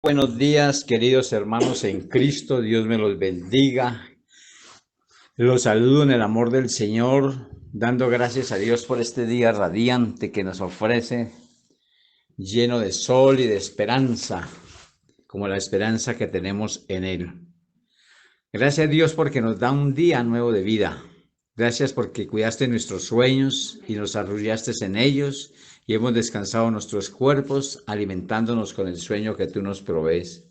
Buenos días, queridos hermanos en Cristo, Dios me los bendiga. Los saludo en el amor del Señor, dando gracias a Dios por este día radiante que nos ofrece, lleno de sol y de esperanza, como la esperanza que tenemos en Él. Gracias a Dios porque nos da un día nuevo de vida. Gracias porque cuidaste nuestros sueños y nos arrullaste en ellos y hemos descansado nuestros cuerpos alimentándonos con el sueño que tú nos provees.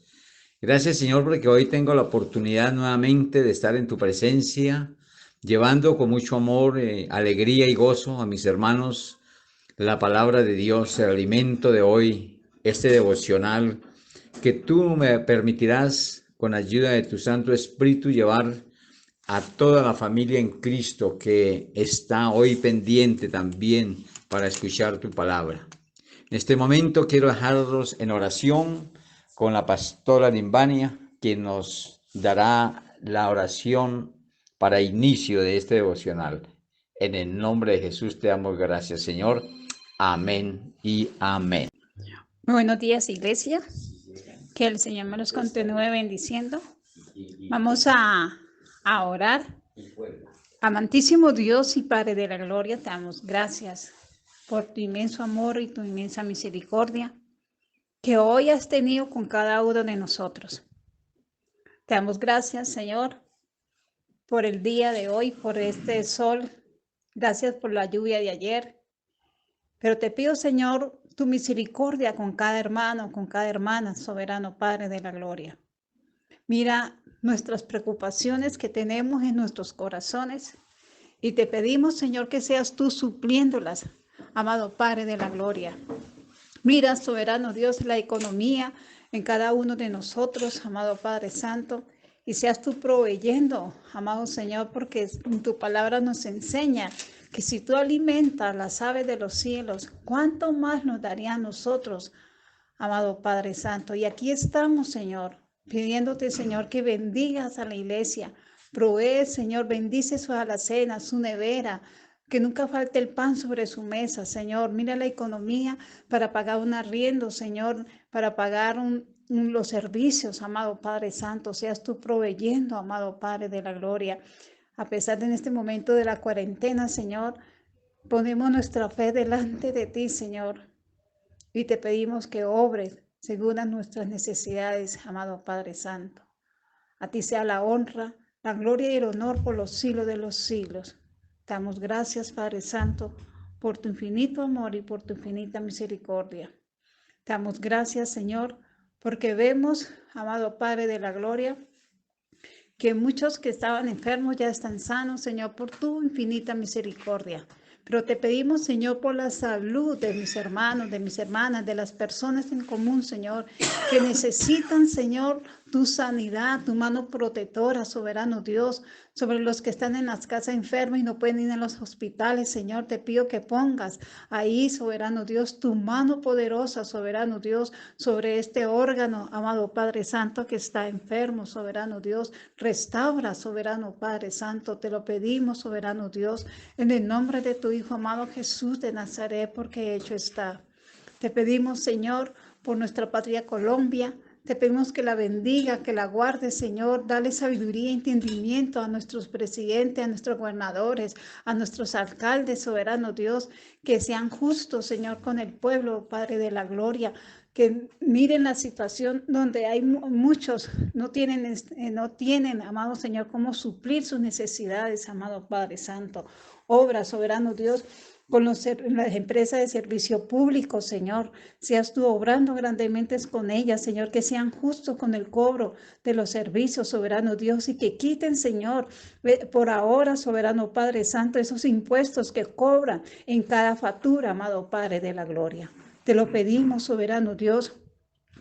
Gracias, Señor, porque hoy tengo la oportunidad nuevamente de estar en tu presencia, llevando con mucho amor, alegría y gozo a mis hermanos la palabra de Dios, el alimento de hoy, este devocional, que tú me permitirás, con ayuda de tu Santo Espíritu, llevar a toda la familia en Cristo que está hoy pendiente también para escuchar tu palabra. En este momento quiero dejarlos en oración con la pastora Limbania, quien nos dará la oración para inicio de este devocional. En el nombre de Jesús te damos gracias, Señor. Amén y amén. Muy buenos días, iglesia. Que el Señor me los continúe bendiciendo. Vamos a orar. Amantísimo Dios y Padre de la gloria, te damos gracias por tu inmenso amor y tu inmensa misericordia que hoy has tenido con cada uno de nosotros. Te damos gracias, Señor, por el día de hoy, por este sol. Gracias por la lluvia de ayer. Pero te pido, Señor, tu misericordia con cada hermano, con cada hermana, soberano Padre de la gloria. Mira nuestras preocupaciones que tenemos en nuestros corazones y te pedimos, Señor, que seas tú supliéndolas, amado Padre de la gloria. Mira, soberano Dios, la economía en cada uno de nosotros, amado Padre Santo, y seas tú proveyendo, amado Señor, porque tu palabra nos enseña que si tú alimentas las aves de los cielos, ¿cuánto más nos daría a nosotros, amado Padre Santo? Y aquí estamos, Señor, pidiéndote, Señor, que bendigas a la iglesia. Provee, Señor, bendice su alacena, su nevera, que nunca falte el pan sobre su mesa, Señor. Mira la economía para pagar un arriendo, Señor, para pagar los servicios, amado Padre Santo. Seas tú proveyendo, amado Padre de la gloria. A pesar de en este momento de la cuarentena, Señor, ponemos nuestra fe delante de ti, Señor, y te pedimos que obres según a nuestras necesidades, amado Padre Santo. A ti sea la honra, la gloria y el honor por los siglos de los siglos. Te damos gracias, Padre Santo, por tu infinito amor y por tu infinita misericordia. Te damos gracias, Señor, porque vemos, amado Padre de la gloria, que muchos que estaban enfermos ya están sanos, Señor, por tu infinita misericordia. Pero te pedimos, Señor, por la salud de mis hermanos, de mis hermanas, de las personas en común, Señor, que necesitan, Señor, tu sanidad, tu mano protectora, soberano Dios, sobre los que están en las casas enfermos y no pueden ir a los hospitales, Señor. Te pido que pongas ahí, soberano Dios, tu mano poderosa, soberano Dios, sobre este órgano, amado Padre Santo, que está enfermo, soberano Dios. Restaura, soberano Padre Santo, te lo pedimos, soberano Dios, en el nombre de tu Hijo amado Jesús de Nazaret, porque hecho está. Te pedimos, Señor, por nuestra patria Colombia. Te pedimos que la bendiga, que la guarde, Señor. Dale sabiduría y entendimiento a nuestros presidentes, a nuestros gobernadores, a nuestros alcaldes, soberano Dios, que sean justos, Señor, con el pueblo, Padre de la gloria. Que miren la situación donde hay muchos no tienen, amado Señor, cómo suplir sus necesidades, amado Padre Santo. Obra, soberano Dios, con las empresas de servicio público, Señor. Seas tú obrando grandemente con ellas, Señor, que sean justos con el cobro de los servicios, soberano Dios, y que quiten, Señor, por ahora, soberano Padre Santo, esos impuestos que cobran en cada factura, amado Padre de la gloria. Te lo pedimos, soberano Dios,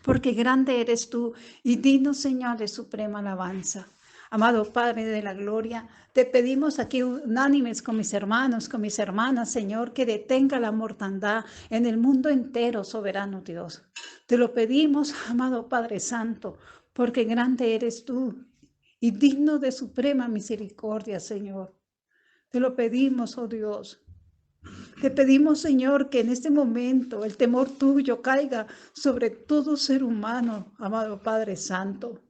porque grande eres tú y digno, Señor, de suprema alabanza. Amado Padre de la gloria, te pedimos aquí unánimes con mis hermanos, con mis hermanas, Señor, que detenga la mortandad en el mundo entero, soberano Dios. Te lo pedimos, amado Padre Santo, porque grande eres tú y digno de suprema misericordia, Señor. Te lo pedimos, oh Dios, Te pedimos, Señor, que en este momento el temor tuyo caiga sobre todo ser humano, amado Padre Santo,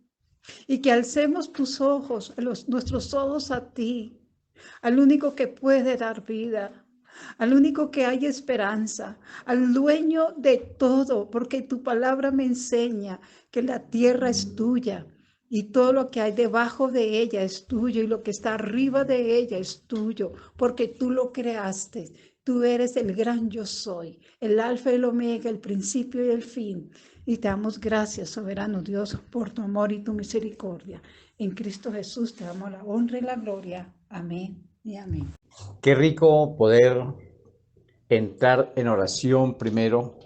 y que alcemos tus ojos, nuestros ojos a ti, al único que puede dar vida, al único que hay esperanza, al dueño de todo, porque tu palabra me enseña que la tierra es tuya y todo lo que hay debajo de ella es tuyo y lo que está arriba de ella es tuyo, porque tú lo creaste. Tú eres el gran yo soy, el alfa y el omega, el principio y el fin. Y te damos gracias, soberano Dios, por tu amor y tu misericordia. En Cristo Jesús te damos la honra y la gloria. Amén y amén. Qué rico poder entrar en oración primero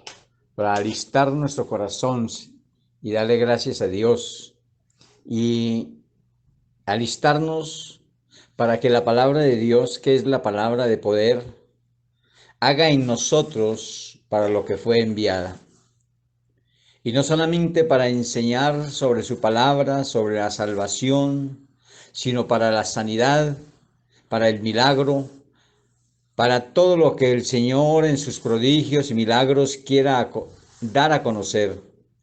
para alistar nuestro corazón y darle gracias a Dios y alistarnos para que la palabra de Dios, que es la palabra de poder, haga en nosotros para lo que fue enviada. Y no solamente para enseñar sobre su palabra, sobre la salvación, sino para la sanidad, para el milagro, para todo lo que el Señor en sus prodigios y milagros quiera dar a conocer,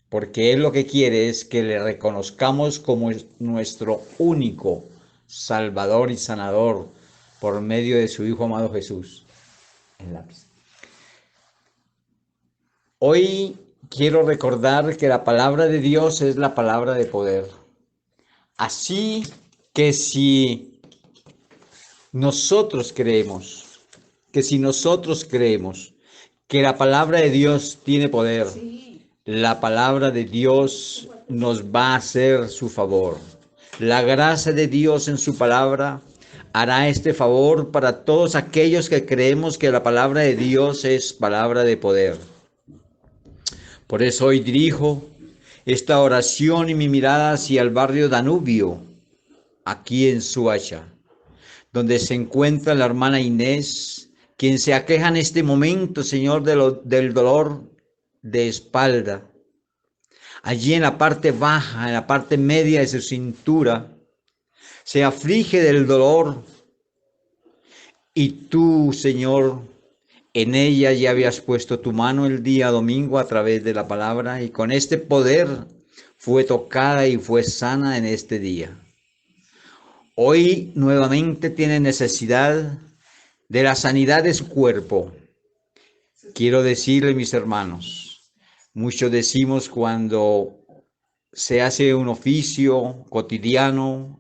porque Él lo que quiere es que le reconozcamos como nuestro único Salvador y Sanador por medio de su Hijo amado Jesús. Hoy quiero recordar que la palabra de Dios es la palabra de poder. Así que si nosotros creemos, que la palabra de Dios tiene poder, la palabra de Dios nos va a hacer su favor. La gracia de Dios en su palabra hará este favor para todos aquellos que creemos que la palabra de Dios es palabra de poder. Por eso hoy dirijo esta oración y mi mirada hacia el barrio Danubio, aquí en Suacha, donde se encuentra la hermana Inés, quien se aqueja en este momento, Señor, del dolor de espalda. Allí en la parte baja, en la parte media de su cintura, se aflige del dolor. Y tú, Señor, en ella ya habías puesto tu mano el día domingo a través de la palabra y con este poder fue tocada y fue sana en este día. Hoy nuevamente tiene necesidad de la sanidad de su cuerpo. Quiero decirle, mis hermanos, muchos decimos cuando se hace un oficio cotidiano,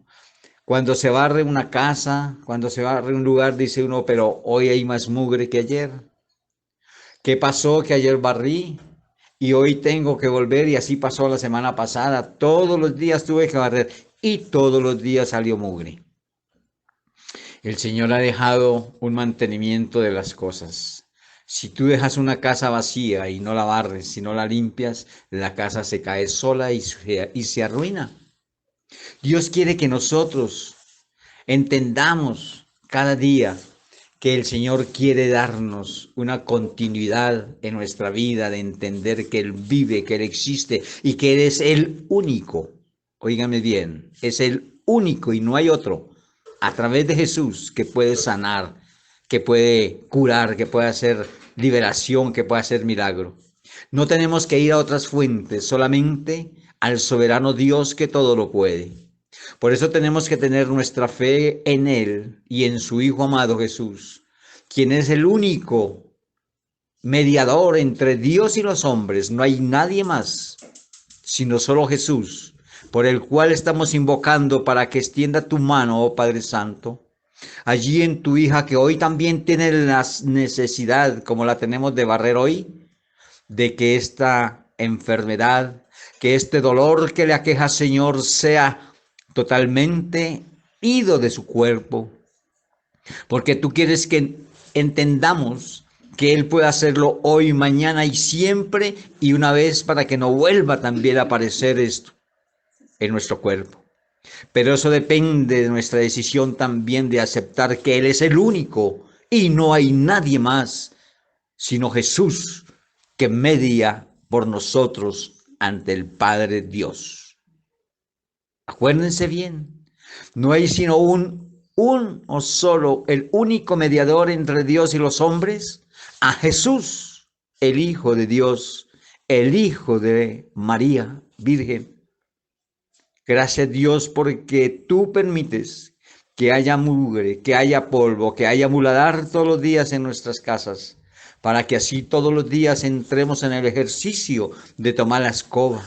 cuando se barre una casa, cuando se barre un lugar, dice uno, pero hoy hay más mugre que ayer. ¿Qué pasó? Que ayer barrí y hoy tengo que volver y así pasó la semana pasada. Todos los días tuve que barrer y todos los días salió mugre. El Señor ha dejado un mantenimiento de las cosas. Si tú dejas una casa vacía y no la barres, si no la limpias, la casa se cae sola y se arruina. Dios quiere que nosotros entendamos cada día que el Señor quiere darnos una continuidad en nuestra vida, de entender que Él vive, que Él existe y que Él es el único. Óigame bien, es el único y no hay otro a través de Jesús que puede sanar, que puede curar, que puede hacer liberación, que puede hacer milagro. No tenemos que ir a otras fuentes, solamente al soberano Dios que todo lo puede. Por eso tenemos que tener nuestra fe en Él y en su Hijo amado Jesús, quien es el único mediador entre Dios y los hombres. No hay nadie más, sino solo Jesús, por el cual estamos invocando para que extienda tu mano, oh Padre Santo, allí en tu hija que hoy también tiene la necesidad, como la tenemos de barrer hoy, de que esta enfermedad, que este dolor que le aqueja, Señor, sea totalmente ido de su cuerpo, porque tú quieres que entendamos que Él puede hacerlo hoy, mañana y siempre y una vez para que no vuelva también a aparecer esto en nuestro cuerpo. Pero eso depende de nuestra decisión también de aceptar que Él es el único y no hay nadie más sino Jesús que media por nosotros ante el Padre Dios. Acuérdense bien, no hay sino un o solo, el único mediador entre Dios y los hombres, a Jesús, el Hijo de Dios, el Hijo de María, Virgen. Gracias Dios porque tú permites que haya mugre, que haya polvo, que haya muladar todos los días en nuestras casas, para que así todos los días entremos en el ejercicio de tomar la escoba.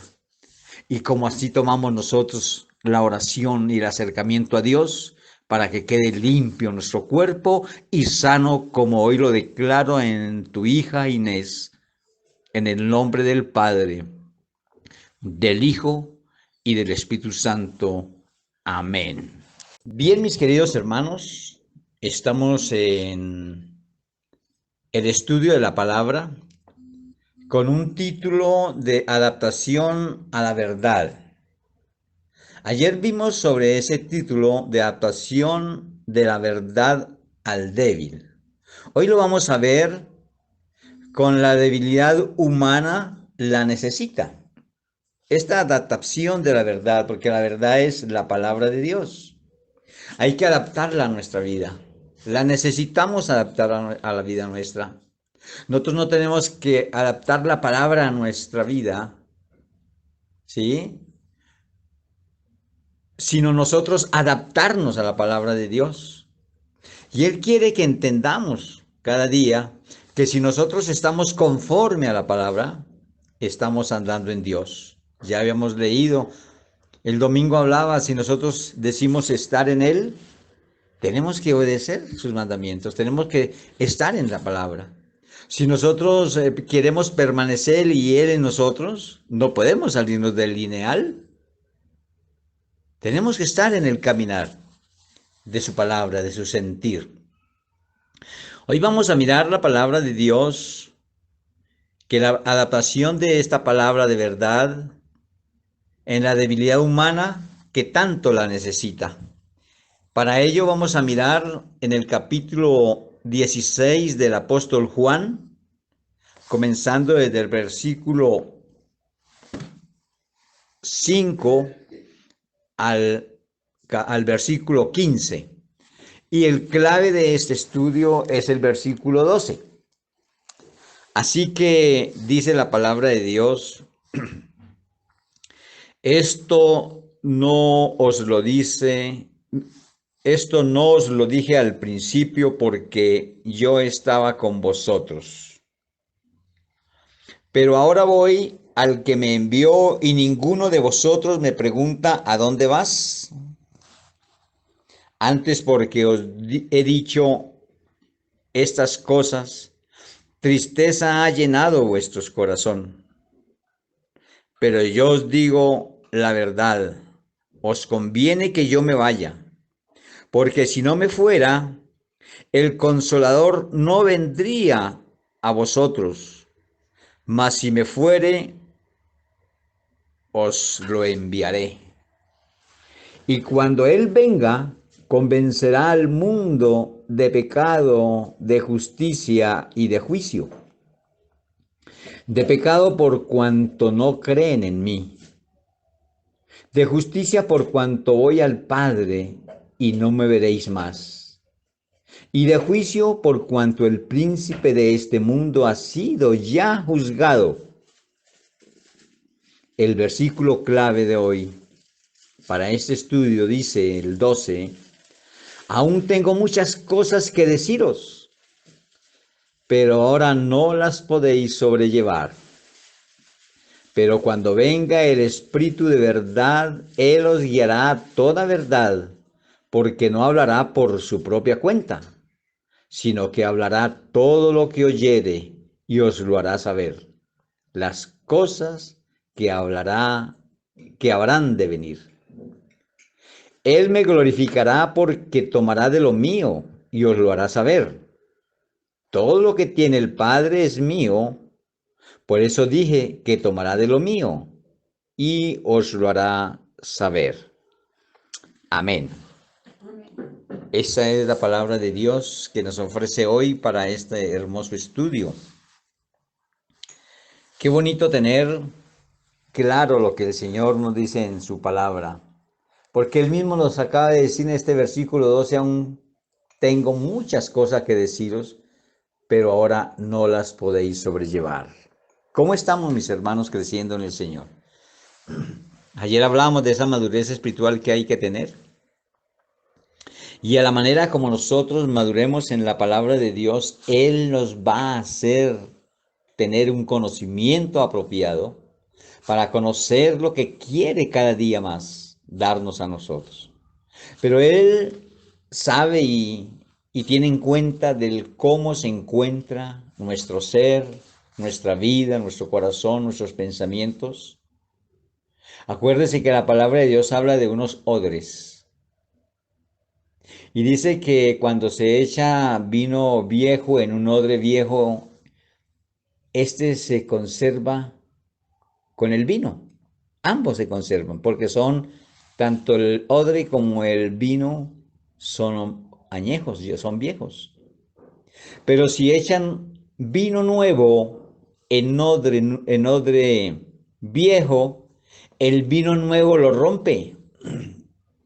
Y como así tomamos nosotros la oración y el acercamiento a Dios, para que quede limpio nuestro cuerpo y sano, como hoy lo declaro en tu hija Inés, en el nombre del Padre, del Hijo y del Espíritu Santo. Amén. Bien, mis queridos hermanos, estamos en el estudio de la palabra con un título de adaptación a la verdad. Ayer vimos sobre ese título de adaptación de la verdad al débil. Hoy lo vamos a ver con la debilidad humana la necesita. Esta adaptación de la verdad, porque la verdad es la palabra de Dios. Hay que adaptarla a nuestra vida. La necesitamos adaptar a la vida nuestra. Nosotros no tenemos que adaptar la palabra a nuestra vida, ¿sí? Sino nosotros adaptarnos a la palabra de Dios. Y Él quiere que entendamos cada día que si nosotros estamos conforme a la palabra, estamos andando en Dios. Ya habíamos leído, el domingo hablaba, si nosotros decimos estar en Él, tenemos que obedecer sus mandamientos, tenemos que estar en la palabra. Si nosotros queremos permanecer y Él en nosotros, no podemos salirnos del lineal. Tenemos que estar en el caminar de su palabra, de su sentir. Hoy vamos a mirar la palabra de Dios, que la adaptación de esta palabra de verdad en la debilidad humana que tanto la necesita. Para ello vamos a mirar en el capítulo 16 del apóstol Juan, comenzando desde el versículo 5 al versículo 15. Y el clave de este estudio es el versículo 12. Así que dice la palabra de Dios, esto no os lo dije al principio porque yo estaba con vosotros. Pero ahora voy al que me envió y ninguno de vosotros me pregunta ¿a dónde vas? Antes porque os he dicho estas cosas, tristeza ha llenado vuestros corazón. Pero yo os digo la verdad, os conviene que yo me vaya, porque si no me fuera, el Consolador no vendría a vosotros, mas si me fuere, os lo enviaré. Y cuando Él venga, convencerá al mundo de pecado, de justicia y de juicio. De pecado por cuanto no creen en mí. De justicia por cuanto voy al Padre y no me veréis más. Y de juicio por cuanto el príncipe de este mundo ha sido ya juzgado. El versículo clave de hoy para este estudio dice el 12, aún tengo muchas cosas que deciros, pero ahora no las podéis sobrellevar. Pero cuando venga el Espíritu de verdad, Él os guiará a toda verdad, porque no hablará por su propia cuenta, sino que hablará todo lo que oyere y os lo hará saber, las cosas que habrán de venir. Él me glorificará porque tomará de lo mío y os lo hará saber. Todo lo que tiene el Padre es mío, por eso dije que tomará de lo mío y os lo hará saber. Amén. Esa es la palabra de Dios que nos ofrece hoy para este hermoso estudio. Qué bonito tener claro lo que el Señor nos dice en su palabra, porque Él mismo nos acaba de decir en este versículo 12, aún tengo muchas cosas que deciros, pero ahora no las podéis sobrellevar. ¿Cómo estamos, mis hermanos, creciendo en el Señor? Ayer hablábamos de esa madurez espiritual que hay que tener. Y a la manera como nosotros maduremos en la palabra de Dios, Él nos va a hacer tener un conocimiento apropiado para conocer lo que quiere cada día más darnos a nosotros. Pero Él sabe y tiene en cuenta del cómo se encuentra nuestro ser, nuestra vida, nuestro corazón, nuestros pensamientos. Acuérdese que la palabra de Dios habla de unos odres. Y dice que cuando se echa vino viejo en un odre viejo, este se conserva con el vino. Ambos se conservan porque son, tanto el odre como el vino son añejos, son viejos. Pero si echan vino nuevo en odre viejo, el vino nuevo lo rompe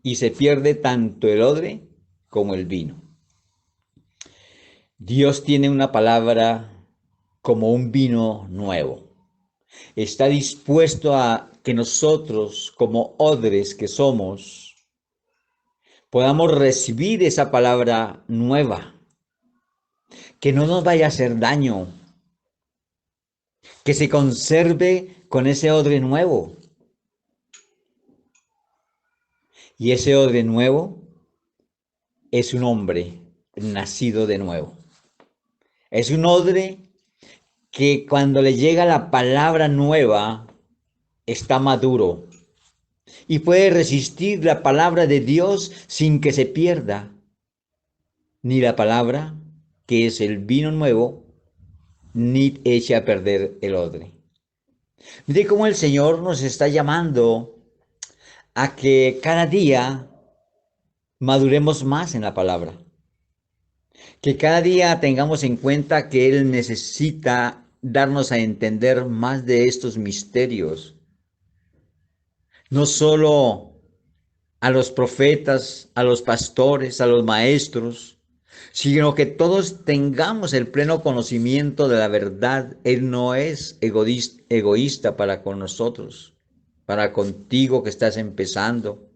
y se pierde tanto el odre como el vino. Dios tiene una palabra como un vino nuevo. Está dispuesto a que nosotros, como odres que somos, podamos recibir esa palabra nueva, que no nos vaya a hacer daño, que se conserve con ese odre nuevo. Y ese odre nuevo es un hombre nacido de nuevo. Es un odre que cuando le llega la palabra nueva está maduro y puede resistir la palabra de Dios sin que se pierda, ni la palabra que es el vino nuevo, ni eche a perder el odre. Mire cómo el Señor nos está llamando a que cada día maduremos más en la palabra. Que cada día tengamos en cuenta que Él necesita darnos a entender más de estos misterios. No solo a los profetas, a los pastores, a los maestros, sino que todos tengamos el pleno conocimiento de la verdad. Él no es egoísta para con nosotros, para contigo que estás empezando,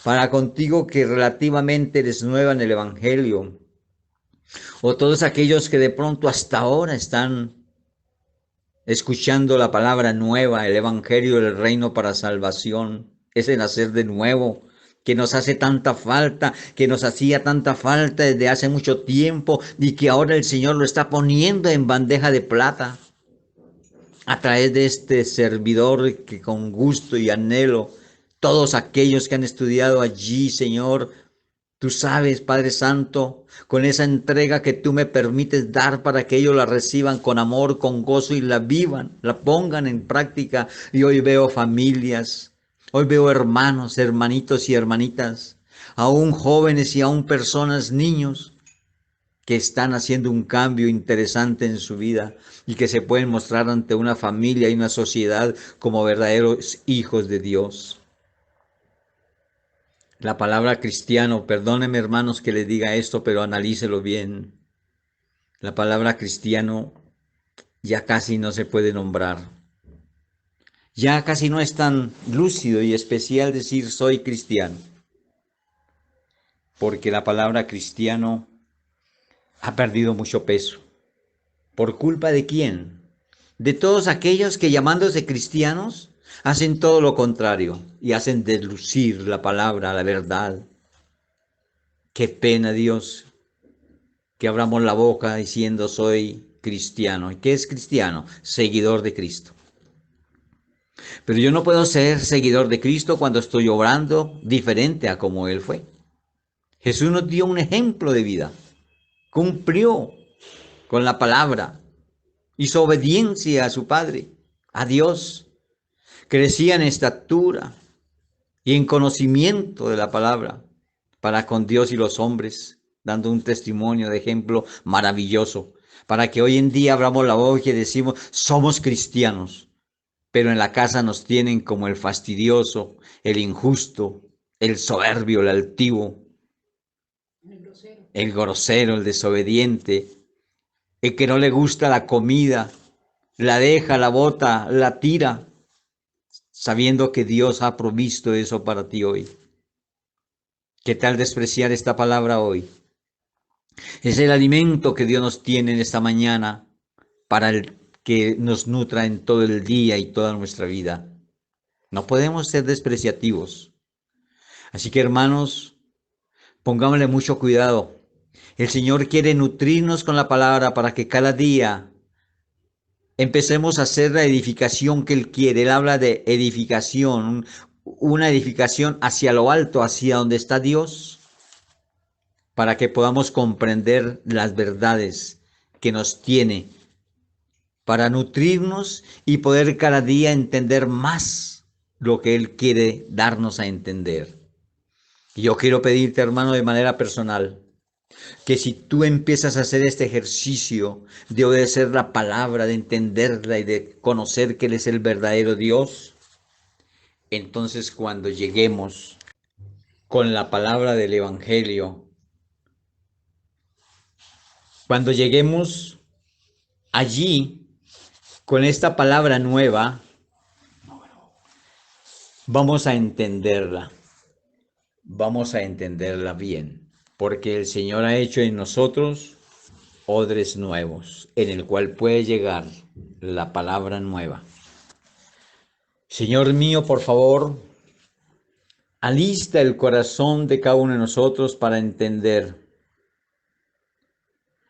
para contigo que relativamente eres nueva en el Evangelio, o todos aquellos que de pronto hasta ahora están escuchando la palabra nueva, el Evangelio del Reino para salvación, ese nacer de nuevo que nos hace tanta falta, que nos hacía tanta falta desde hace mucho tiempo y que ahora el Señor lo está poniendo en bandeja de plata a través de este servidor que con gusto y anhelo, todos aquellos que han estudiado allí, Señor, tú sabes, Padre Santo, con esa entrega que tú me permites dar para que ellos la reciban con amor, con gozo y la vivan, la pongan en práctica. Y hoy veo familias, hoy veo hermanos, hermanitos y hermanitas, aún jóvenes y aún personas, niños, que están haciendo un cambio interesante en su vida y que se pueden mostrar ante una familia y una sociedad como verdaderos hijos de Dios. La palabra cristiano, perdónenme hermanos que les diga esto, pero analícelo bien. La palabra cristiano ya casi no se puede nombrar. Ya casi no es tan lúcido y especial decir soy cristiano. Porque la palabra cristiano ha perdido mucho peso. ¿Por culpa de quién? De todos aquellos que llamándose cristianos hacen todo lo contrario y hacen deslucir la palabra, la verdad. Qué pena, Dios, que abramos la boca diciendo soy cristiano. ¿Y qué es cristiano? Seguidor de Cristo. Pero yo no puedo ser seguidor de Cristo cuando estoy obrando diferente a como Él fue. Jesús nos dio un ejemplo de vida. Cumplió con la palabra. Hizo obediencia a su Padre, a Dios. Crecía en estatura y en conocimiento de la palabra para con Dios y los hombres, dando un testimonio de ejemplo maravilloso, para que hoy en día abramos la boca y decimos, somos cristianos, pero en la casa nos tienen como el fastidioso, el injusto, el soberbio, el altivo, el grosero, el desobediente, el que no le gusta la comida, la deja, la bota, la tira, sabiendo que Dios ha provisto eso para ti hoy. ¿Qué tal despreciar esta palabra hoy? Es el alimento que Dios nos tiene en esta mañana para el que nos nutra en todo el día y toda nuestra vida. No podemos ser despreciativos. Así que, hermanos, pongámosle mucho cuidado. El Señor quiere nutrirnos con la palabra para que cada día empecemos a hacer la edificación que Él quiere. Él habla de edificación, una edificación hacia lo alto, hacia donde está Dios, para que podamos comprender las verdades que nos tiene, para nutrirnos y poder cada día entender más lo que Él quiere darnos a entender. Y yo quiero pedirte, hermano, de manera personal, que si tú empiezas a hacer este ejercicio de obedecer la palabra, de entenderla y de conocer que Él es el verdadero Dios, entonces cuando lleguemos con la palabra del Evangelio, cuando lleguemos allí con esta palabra nueva, vamos a entenderla bien, porque el Señor ha hecho en nosotros odres nuevos, en el cual puede llegar la palabra nueva. Señor mío, por favor, alista el corazón de cada uno de nosotros para entender.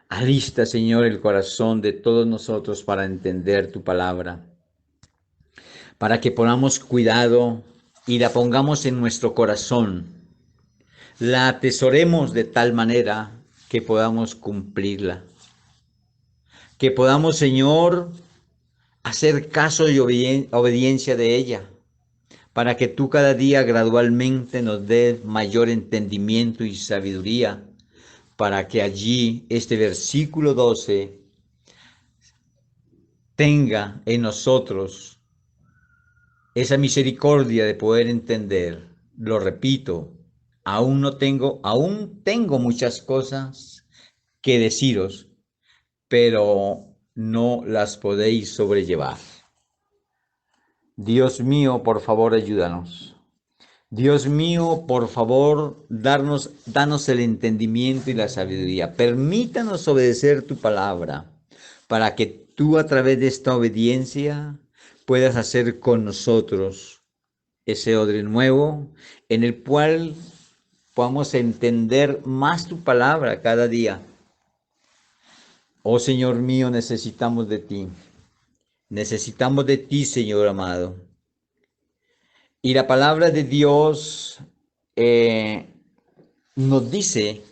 Alista, Señor, el corazón de todos nosotros para entender tu palabra, para que pongamos cuidado y la pongamos en nuestro corazón, la atesoremos de tal manera que podamos cumplirla, que podamos, Señor, hacer caso y obediencia de ella, para que tú cada día gradualmente nos des mayor entendimiento y sabiduría, para que allí este versículo 12 tenga en nosotros esa misericordia de poder entender. Lo repito, aún tengo muchas cosas que deciros, pero no las podéis sobrellevar. Dios mío, por favor, ayúdanos. Dios mío, por favor, danos el entendimiento y la sabiduría. Permítanos obedecer tu palabra para que tú a través de esta obediencia puedas hacer con nosotros ese odre nuevo en el cual podamos entender más tu palabra cada día. Oh Señor mío, necesitamos de ti. Necesitamos de ti, Señor amado. Y la palabra de Dios nos dice,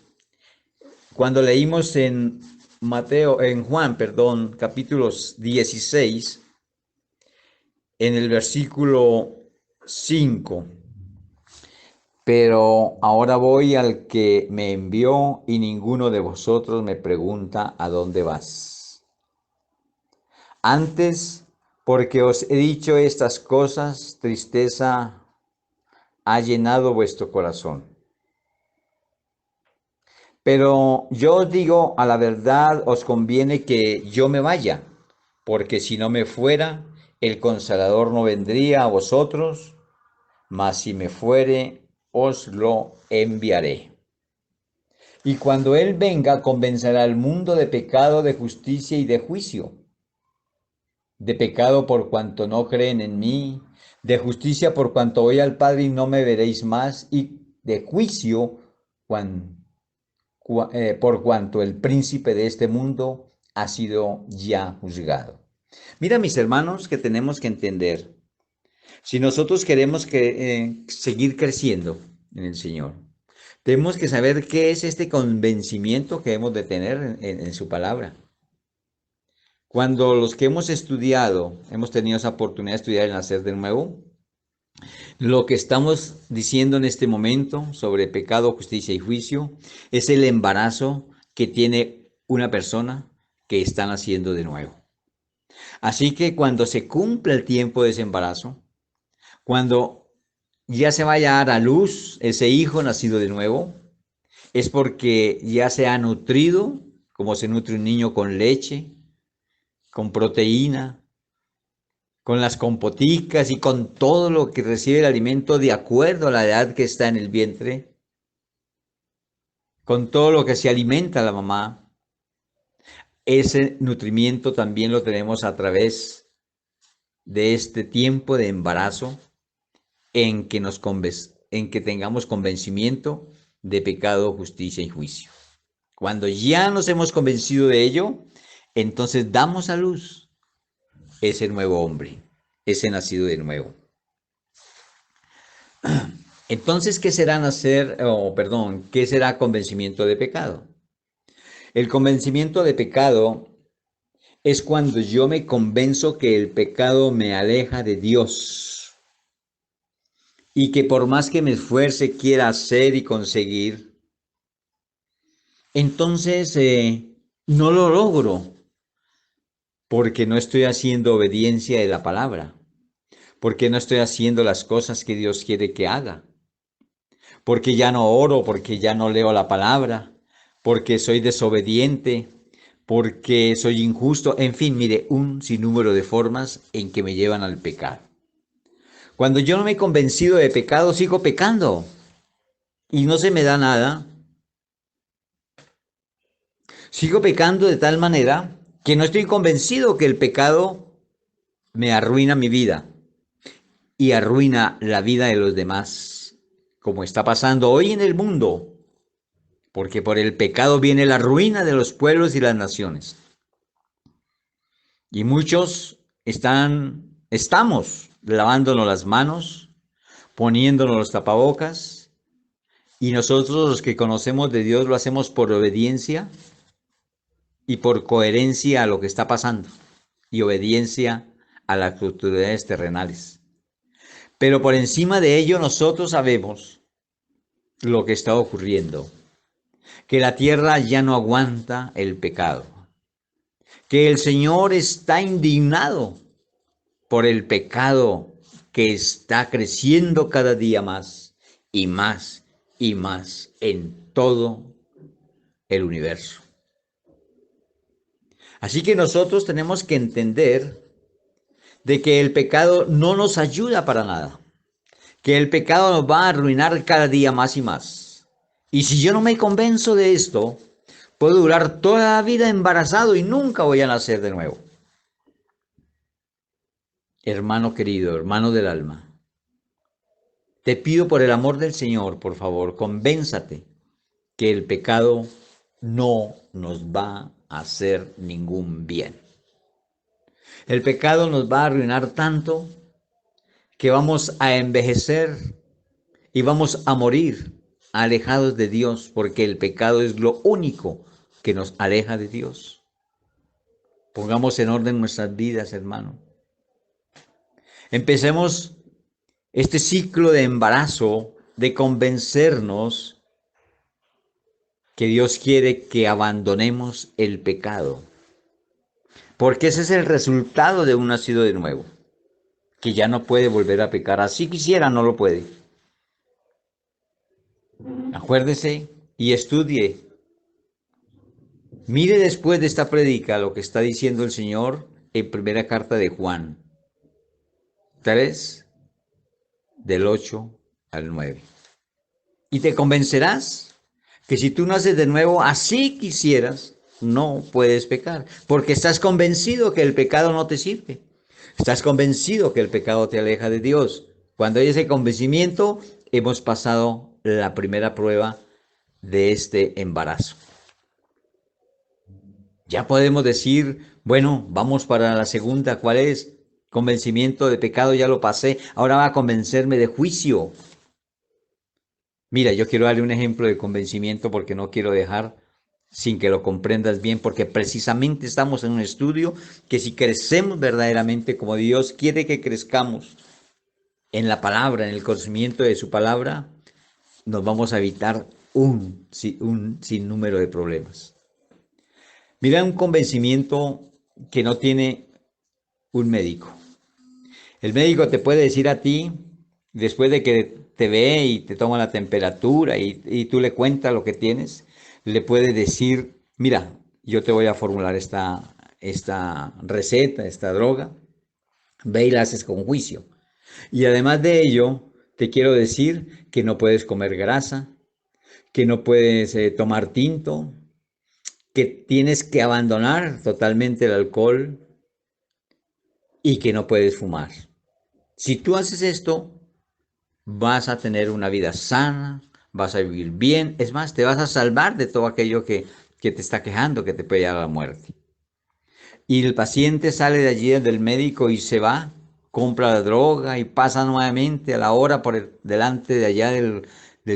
cuando leímos en Juan, capítulos 16, en el versículo 5, pero ahora voy al que me envió y ninguno de vosotros me pregunta a dónde vas. Antes, porque os he dicho estas cosas, tristeza ha llenado vuestro corazón. Pero yo os digo, a la verdad os conviene que yo me vaya, porque si no me fuera, el Consolador no vendría a vosotros, mas si me fuere, os lo enviaré. Y cuando Él venga, convencerá al mundo de pecado, de justicia y de juicio. De pecado por cuanto no creen en mí, de justicia por cuanto voy al Padre y no me veréis más, y de juicio por cuanto el príncipe de este mundo ha sido ya juzgado. Mira, mis hermanos, que tenemos que entender, si nosotros queremos seguir creciendo en el Señor, tenemos que saber qué es este convencimiento que hemos de tener en su palabra. Cuando los que hemos estudiado, hemos tenido esa oportunidad de estudiar el nacer de nuevo, lo que estamos diciendo en este momento sobre pecado, justicia y juicio es el embarazo que tiene una persona que está naciendo de nuevo. Así que cuando se cumpla el tiempo de ese embarazo, cuando ya se vaya a dar a luz ese hijo nacido de nuevo, es porque ya se ha nutrido como se nutre un niño con leche, con proteína, con las compoticas y con todo lo que recibe el alimento de acuerdo a la edad que está en el vientre, con todo lo que se alimenta la mamá. Ese nutrimiento también lo tenemos a través de este tiempo de embarazo en que en que tengamos convencimiento de pecado, justicia y juicio. Cuando ya nos hemos convencido de ello, entonces damos a luz ese nuevo hombre, ese nacido de nuevo. Entonces, ¿qué será qué será convencimiento de pecado? El convencimiento de pecado es cuando yo me convenzo que el pecado me aleja de Dios y que por más que me esfuerce, quiera hacer y conseguir, entonces no lo logro porque no estoy haciendo obediencia de la palabra, porque no estoy haciendo las cosas que Dios quiere que haga, porque ya no oro, porque ya no leo la palabra, porque soy desobediente, porque soy injusto, en fin, mire, un sinnúmero de formas en que me llevan al pecado. Cuando yo no me he convencido de pecado, sigo pecando y no se me da nada. Sigo pecando de tal manera que no estoy convencido que el pecado me arruina mi vida y arruina la vida de los demás, como está pasando hoy en el mundo, porque por el pecado viene la ruina de los pueblos y las naciones. Y muchos estamos lavándonos las manos, poniéndonos los tapabocas, y nosotros los que conocemos de Dios lo hacemos por obediencia y por coherencia a lo que está pasando y obediencia a las autoridades terrenales. Pero por encima de ello nosotros sabemos lo que está ocurriendo, que la tierra ya no aguanta el pecado, que el Señor está indignado por el pecado que está creciendo cada día más y más y más en todo el universo. Así que nosotros tenemos que entender de que el pecado no nos ayuda para nada, que el pecado nos va a arruinar cada día más y más. Y si yo no me convenzo de esto, puedo durar toda la vida embarazado y nunca voy a nacer de nuevo. Hermano querido, hermano del alma, te pido por el amor del Señor, por favor, convénzate que el pecado no nos va a hacer ningún bien. El pecado nos va a arruinar tanto que vamos a envejecer y vamos a morir alejados de Dios, porque el pecado es lo único que nos aleja de Dios. Pongamos en orden nuestras vidas, hermano. Empecemos este ciclo de embarazo, de convencernos que Dios quiere que abandonemos el pecado, porque ese es el resultado de un nacido de nuevo, que ya no puede volver a pecar. Así quisiera, no lo puede. Acuérdese y estudie. Mire después de esta prédica lo que está diciendo el Señor en primera carta de Juan 3, del 8 al 9. Y te convencerás que si tú naces de nuevo, así quisieras, no puedes pecar, porque estás convencido que el pecado no te sirve. Estás convencido que el pecado te aleja de Dios. Cuando hay ese convencimiento, hemos pasado la primera prueba de este embarazo. Ya podemos decir, bueno, vamos para la segunda. ¿Cuál es? Convencimiento de pecado, ya lo pasé. Ahora va a convencerme de juicio. Mira, yo quiero darle un ejemplo de convencimiento porque no quiero dejar sin que lo comprendas bien, porque precisamente estamos en un estudio que si crecemos verdaderamente como Dios quiere que crezcamos en la palabra, en el conocimiento de su palabra, nos vamos a evitar un sinnúmero de problemas. Mira un convencimiento que no tiene un médico. El médico te puede decir a ti, después de que te ve y te toma la temperatura y tú le cuentas lo que tienes, le puede decir, mira, yo te voy a formular esta receta, esta droga, ve y la haces con juicio. Y además de ello, te quiero decir que no puedes comer grasa, que no puedes tomar tinto, que tienes que abandonar totalmente el alcohol y que no puedes fumar. Si tú haces esto, vas a tener una vida sana, vas a vivir bien, es más, te vas a salvar de todo aquello que te está quejando, que te puede llevar a la muerte. Y el paciente sale de allí del médico y se va, compra la droga y pasa nuevamente a la hora delante de allá del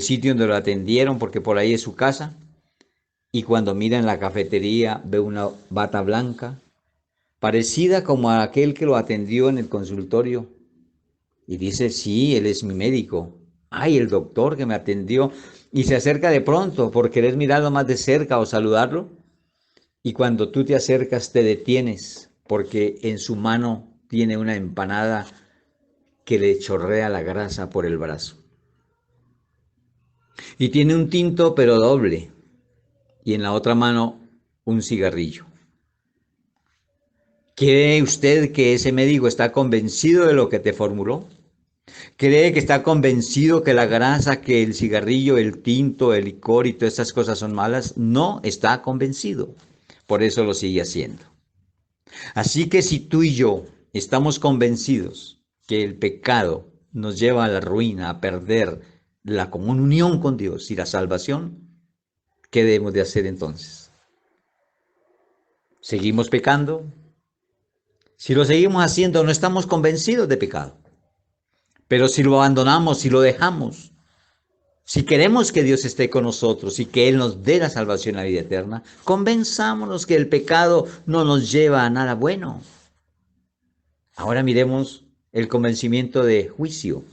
sitio donde lo atendieron, porque por ahí es su casa. Y cuando mira en la cafetería ve una bata blanca, parecida como a aquel que lo atendió en el consultorio. Y dice, sí, él es mi médico. Ay, el doctor que me atendió. Y se acerca de pronto por querer mirarlo más de cerca o saludarlo. Y cuando tú te acercas te detienes porque en su mano tiene una empanada que le chorrea la grasa por el brazo. Y tiene un tinto pero doble. Y en la otra mano un cigarrillo. ¿Cree usted que ese médico está convencido de lo que te formuló? ¿Cree que está convencido que la grasa, que el cigarrillo, el tinto, el licor y todas esas cosas son malas? No está convencido. Por eso lo sigue haciendo. Así que si tú y yo estamos convencidos que el pecado nos lleva a la ruina, a perder la comunión con Dios y la salvación, ¿qué debemos de hacer entonces? ¿Seguimos pecando? Si lo seguimos haciendo, no estamos convencidos de pecado. Pero si lo abandonamos, si lo dejamos, si queremos que Dios esté con nosotros y que Él nos dé la salvación y la vida eterna, convenzámonos que el pecado no nos lleva a nada bueno. Ahora miremos el convencimiento de juicio.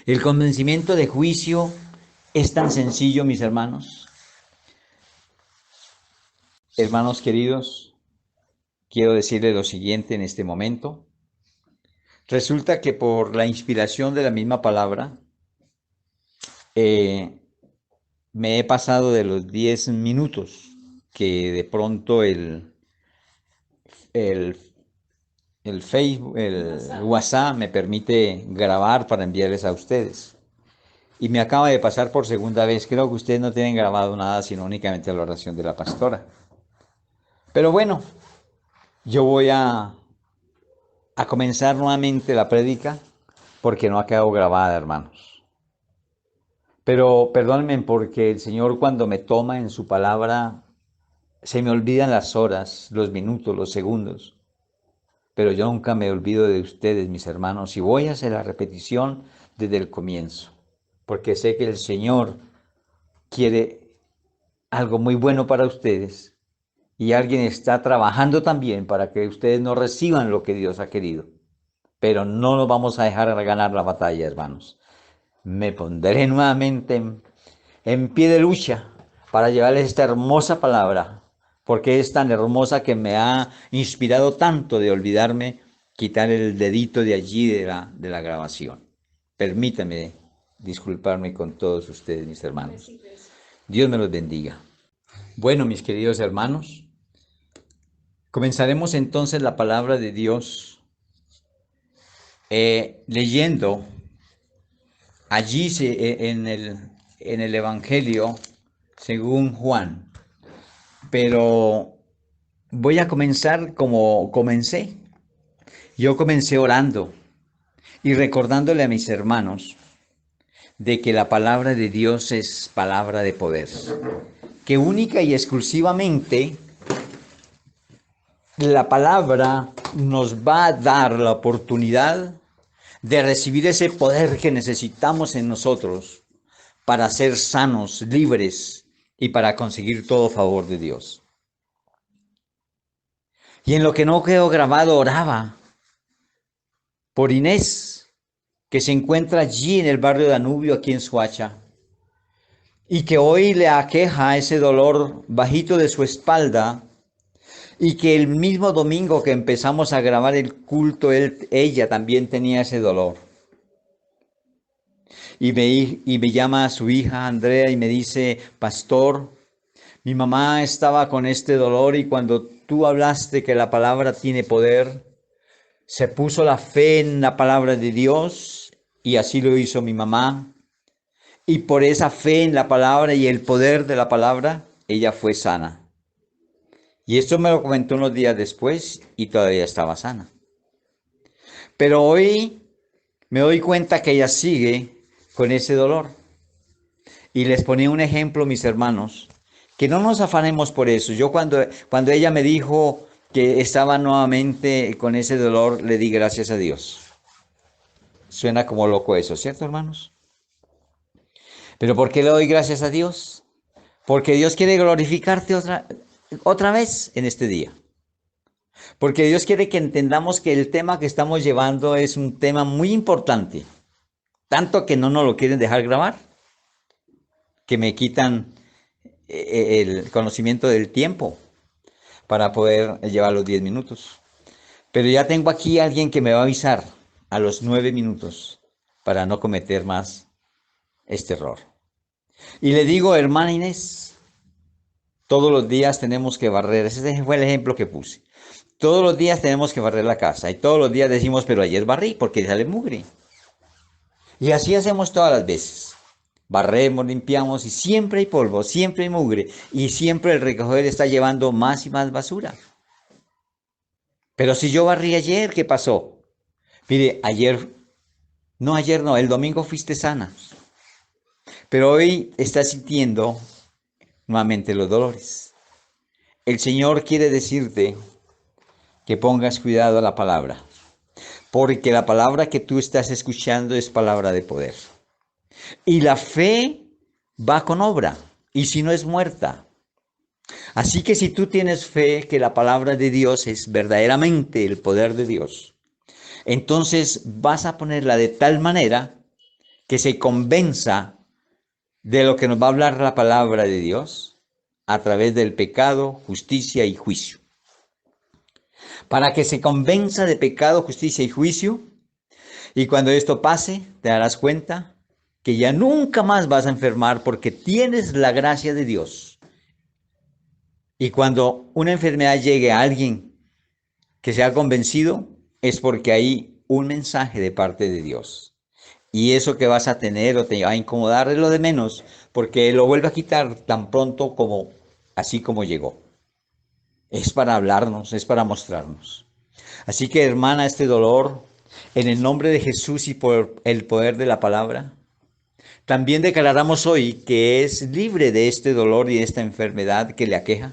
El convencimiento de juicio es tan sencillo, mis hermanos. Hermanos queridos, quiero decirles lo siguiente en este momento. Resulta que por la inspiración de la misma palabra, me he pasado de los 10 minutos que de pronto el, el Facebook, el WhatsApp me permite grabar para enviarles a ustedes. Y me acaba de pasar por segunda vez. Creo que ustedes no tienen grabado nada, sino únicamente la oración de la pastora. Pero bueno, yo voy a comenzar nuevamente la prédica porque no ha quedado grabada, hermanos. Pero perdónenme porque el Señor cuando me toma en su palabra, se me olvidan las horas, los minutos, los segundos. Pero yo nunca me olvido de ustedes, mis hermanos, y voy a hacer la repetición desde el comienzo, porque sé que el Señor quiere algo muy bueno para ustedes y alguien está trabajando también para que ustedes no reciban lo que Dios ha querido. Pero no nos vamos a dejar ganar la batalla, hermanos. Me pondré nuevamente en pie de lucha para llevarles esta hermosa palabra, porque es tan hermosa que me ha inspirado tanto de olvidarme quitar el dedito de allí de la grabación. Permítame disculparme con todos ustedes, mis hermanos. Dios me los bendiga. Bueno, mis queridos hermanos, comenzaremos entonces la palabra de Dios leyendo allí en el Evangelio según Juan. Pero voy a comenzar como comencé. Yo comencé orando y recordándole a mis hermanos de que la palabra de Dios es palabra de poder, que única y exclusivamente la palabra nos va a dar la oportunidad de recibir ese poder que necesitamos en nosotros para ser sanos, libres y para conseguir todo favor de Dios. Y en lo que no quedó grabado oraba por Inés, que se encuentra allí en el barrio Danubio, aquí en Soacha, y que hoy le aqueja ese dolor bajito de su espalda, y que el mismo domingo que empezamos a grabar el culto, ella también tenía ese dolor. Y me llama a su hija Andrea y me dice, pastor, Mi mamá estaba con este dolor y cuando tú hablaste que la palabra tiene poder, se puso la fe en la palabra de Dios y así lo hizo mi mamá. Y por esa fe en la palabra y el poder de la palabra, ella fue sana. Y esto me lo comentó unos días después y todavía estaba sana. Pero hoy me doy cuenta que ella sigue con ese dolor. Y les ponía un ejemplo, mis hermanos, que no nos afanemos por eso. Yo cuando ella me dijo que estaba nuevamente con ese dolor, le di gracias a Dios. Suena como loco eso, ¿cierto, hermanos? Pero ¿por qué le doy gracias a Dios? Porque Dios quiere glorificarte otra vez en este día. Porque Dios quiere que entendamos que el tema que estamos llevando es un tema muy importante. Tanto que no nos lo quieren dejar grabar, que me quitan el conocimiento del tiempo para poder llevar los 10 minutos. Pero ya tengo aquí a alguien que me va a avisar a los 9 minutos para no cometer más este error. Y le digo, hermana Inés, todos los días tenemos que barrer. Ese fue el ejemplo que puse. Todos los días tenemos que barrer la casa y todos los días decimos, pero ayer barrí porque sale mugre. Y así hacemos todas las veces. Barremos, limpiamos y siempre hay polvo, siempre hay mugre y siempre el recogedor está llevando más y más basura. Pero si yo barrí ayer, ¿qué pasó? Mire, ayer no, el domingo fuiste sana. Pero hoy estás sintiendo nuevamente los dolores. El Señor quiere decirte que pongas cuidado a la palabra, porque la palabra que tú estás escuchando es palabra de poder. Y la fe va con obra, y si no es muerta. Así que si tú tienes fe que la palabra de Dios es verdaderamente el poder de Dios, entonces vas a ponerla de tal manera que se convenza de lo que nos va a hablar la palabra de Dios a través del pecado, justicia y juicio. Para que se convenza de pecado, justicia y juicio, y cuando esto pase, te darás cuenta que ya nunca más vas a enfermar porque tienes la gracia de Dios. Y cuando una enfermedad llegue a alguien que se ha convencido, es porque hay un mensaje de parte de Dios. Y eso que vas a tener o te va a incomodar es lo de menos, porque lo vuelve a quitar tan pronto como así como llegó. Es para hablarnos, es para mostrarnos. Así que, hermana, este dolor, en el nombre de Jesús y por el poder de la palabra, también declaramos hoy que es libre de este dolor y de esta enfermedad que le aqueja.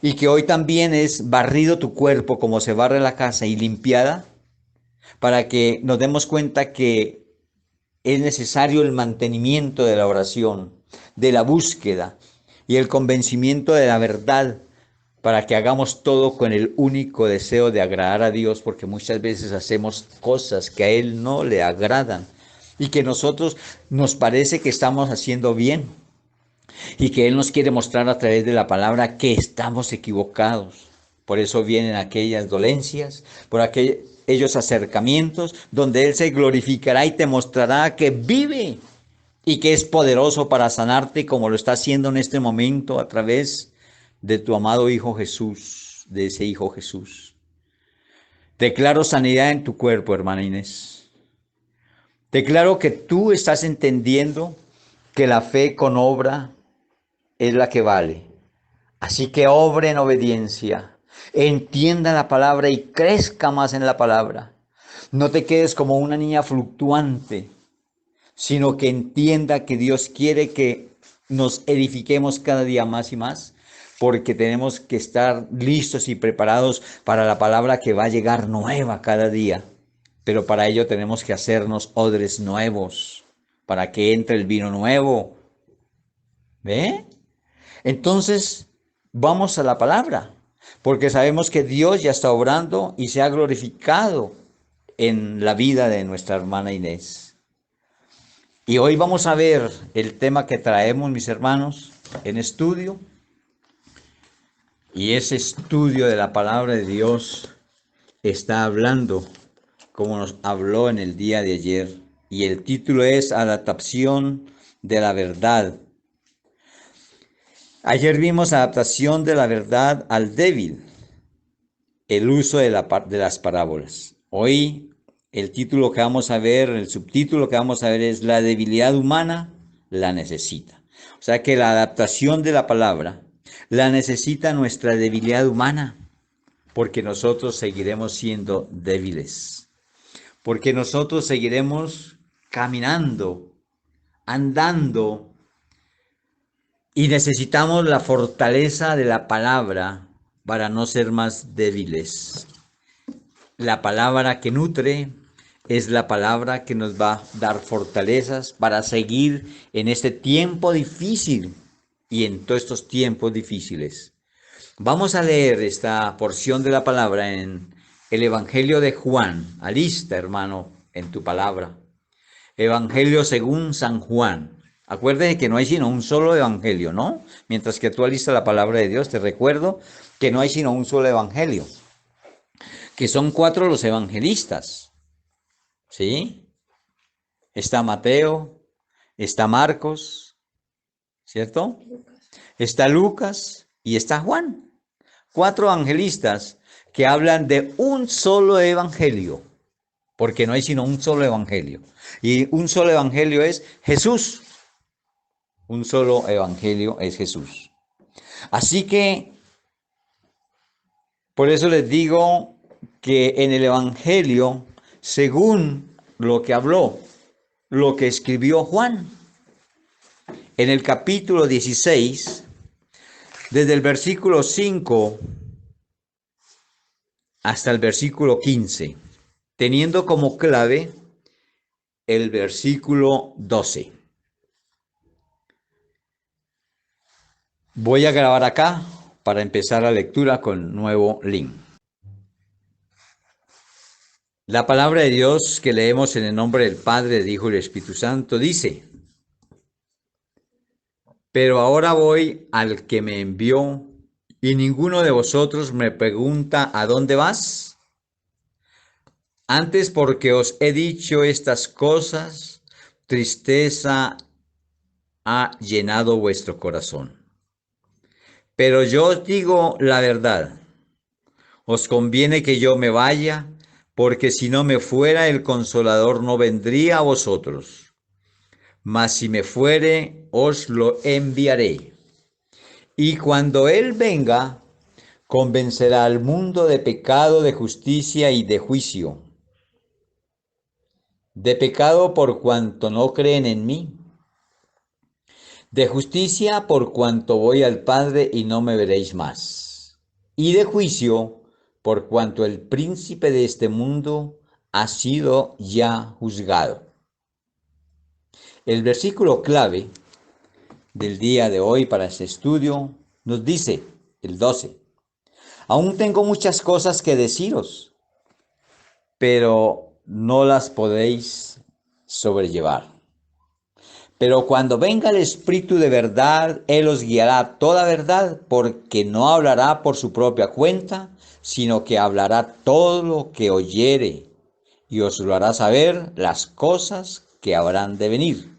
Y que hoy también es barrido tu cuerpo como se barre la casa y limpiada, para que nos demos cuenta que es necesario el mantenimiento de la oración, de la búsqueda y el convencimiento de la verdad, para que hagamos todo con el único deseo de agradar a Dios, porque muchas veces hacemos cosas que a Él no le agradan y que nosotros nos parece que estamos haciendo bien y que Él nos quiere mostrar a través de la palabra que estamos equivocados. Por eso vienen aquellas dolencias, por aquellos acercamientos donde Él se glorificará y te mostrará que vive y que es poderoso para sanarte como lo está haciendo en este momento a través de tu amado Hijo Jesús, de ese Hijo Jesús. Declaro sanidad en tu cuerpo, hermana Inés. Declaro que tú estás entendiendo que la fe con obra es la que vale. Así que obre en obediencia, entienda la palabra y crezca más en la palabra. No te quedes como una niña fluctuante, sino que entienda que Dios quiere que nos edifiquemos cada día más y más, porque tenemos que estar listos y preparados para la palabra que va a llegar nueva cada día. Pero para ello tenemos que hacernos odres nuevos, para que entre el vino nuevo. ¿Ve? Entonces, vamos a la palabra, porque sabemos que Dios ya está obrando y se ha glorificado en la vida de nuestra hermana Inés. Y hoy vamos a ver el tema que traemos, mis hermanos, en estudio. Y ese estudio de la palabra de Dios está hablando como nos habló en el día de ayer. Y el título es Adaptación de la verdad. Ayer vimos adaptación de la verdad al débil, el uso de las parábolas. Hoy el título que vamos a ver, el subtítulo que vamos a ver es la debilidad humana la necesita. O sea que la adaptación de la palabra la necesita nuestra debilidad humana, porque nosotros seguiremos siendo débiles, porque nosotros seguiremos caminando, andando, y necesitamos la fortaleza de la palabra para no ser más débiles. La palabra que nutre es la palabra que nos va a dar fortalezas para seguir en este tiempo difícil y en todos estos tiempos difíciles. Vamos a leer esta porción de la palabra en el Evangelio de Juan. Alista, hermano, en tu palabra. Evangelio según San Juan. Acuérdate que no hay sino un solo evangelio, ¿no? Mientras que tú alistas la palabra de Dios, te recuerdo que no hay sino un solo evangelio, que son 4 los evangelistas, ¿sí? Está Mateo, está Marcos, ¿cierto? Está Lucas y está Juan. 4 evangelistas que hablan de un solo evangelio, porque no hay sino un solo evangelio. Y un solo evangelio es Jesús. Un solo evangelio es Jesús. Así que, por eso les digo que en el evangelio, según lo que habló, lo que escribió Juan, en el capítulo 16, desde el versículo 5 hasta el versículo 15, teniendo como clave el versículo 12. Voy a grabar acá para empezar la lectura con nuevo link. La palabra de Dios que leemos en el nombre del Padre, del Hijo y del Espíritu Santo dice: pero ahora voy al que me envió, y ninguno de vosotros me pregunta ¿a dónde vas? Antes, porque os he dicho estas cosas, tristeza ha llenado vuestro corazón. Pero yo os digo la verdad, os conviene que yo me vaya, porque si no me fuera, el Consolador no vendría a vosotros. Mas si me fuere, os lo enviaré. Y cuando Él venga, convencerá al mundo de pecado, de justicia y de juicio. De pecado por cuanto no creen en mí. De justicia por cuanto voy al Padre y no me veréis más. Y de juicio por cuanto el príncipe de este mundo ha sido ya juzgado. El versículo clave del día de hoy para este estudio nos dice, el 12, aún tengo muchas cosas que deciros, pero no las podéis sobrellevar. Pero cuando venga el Espíritu de verdad, Él os guiará a toda verdad, porque no hablará por su propia cuenta, sino que hablará todo lo que oyere, y os lo hará saber las cosas que habrán de venir.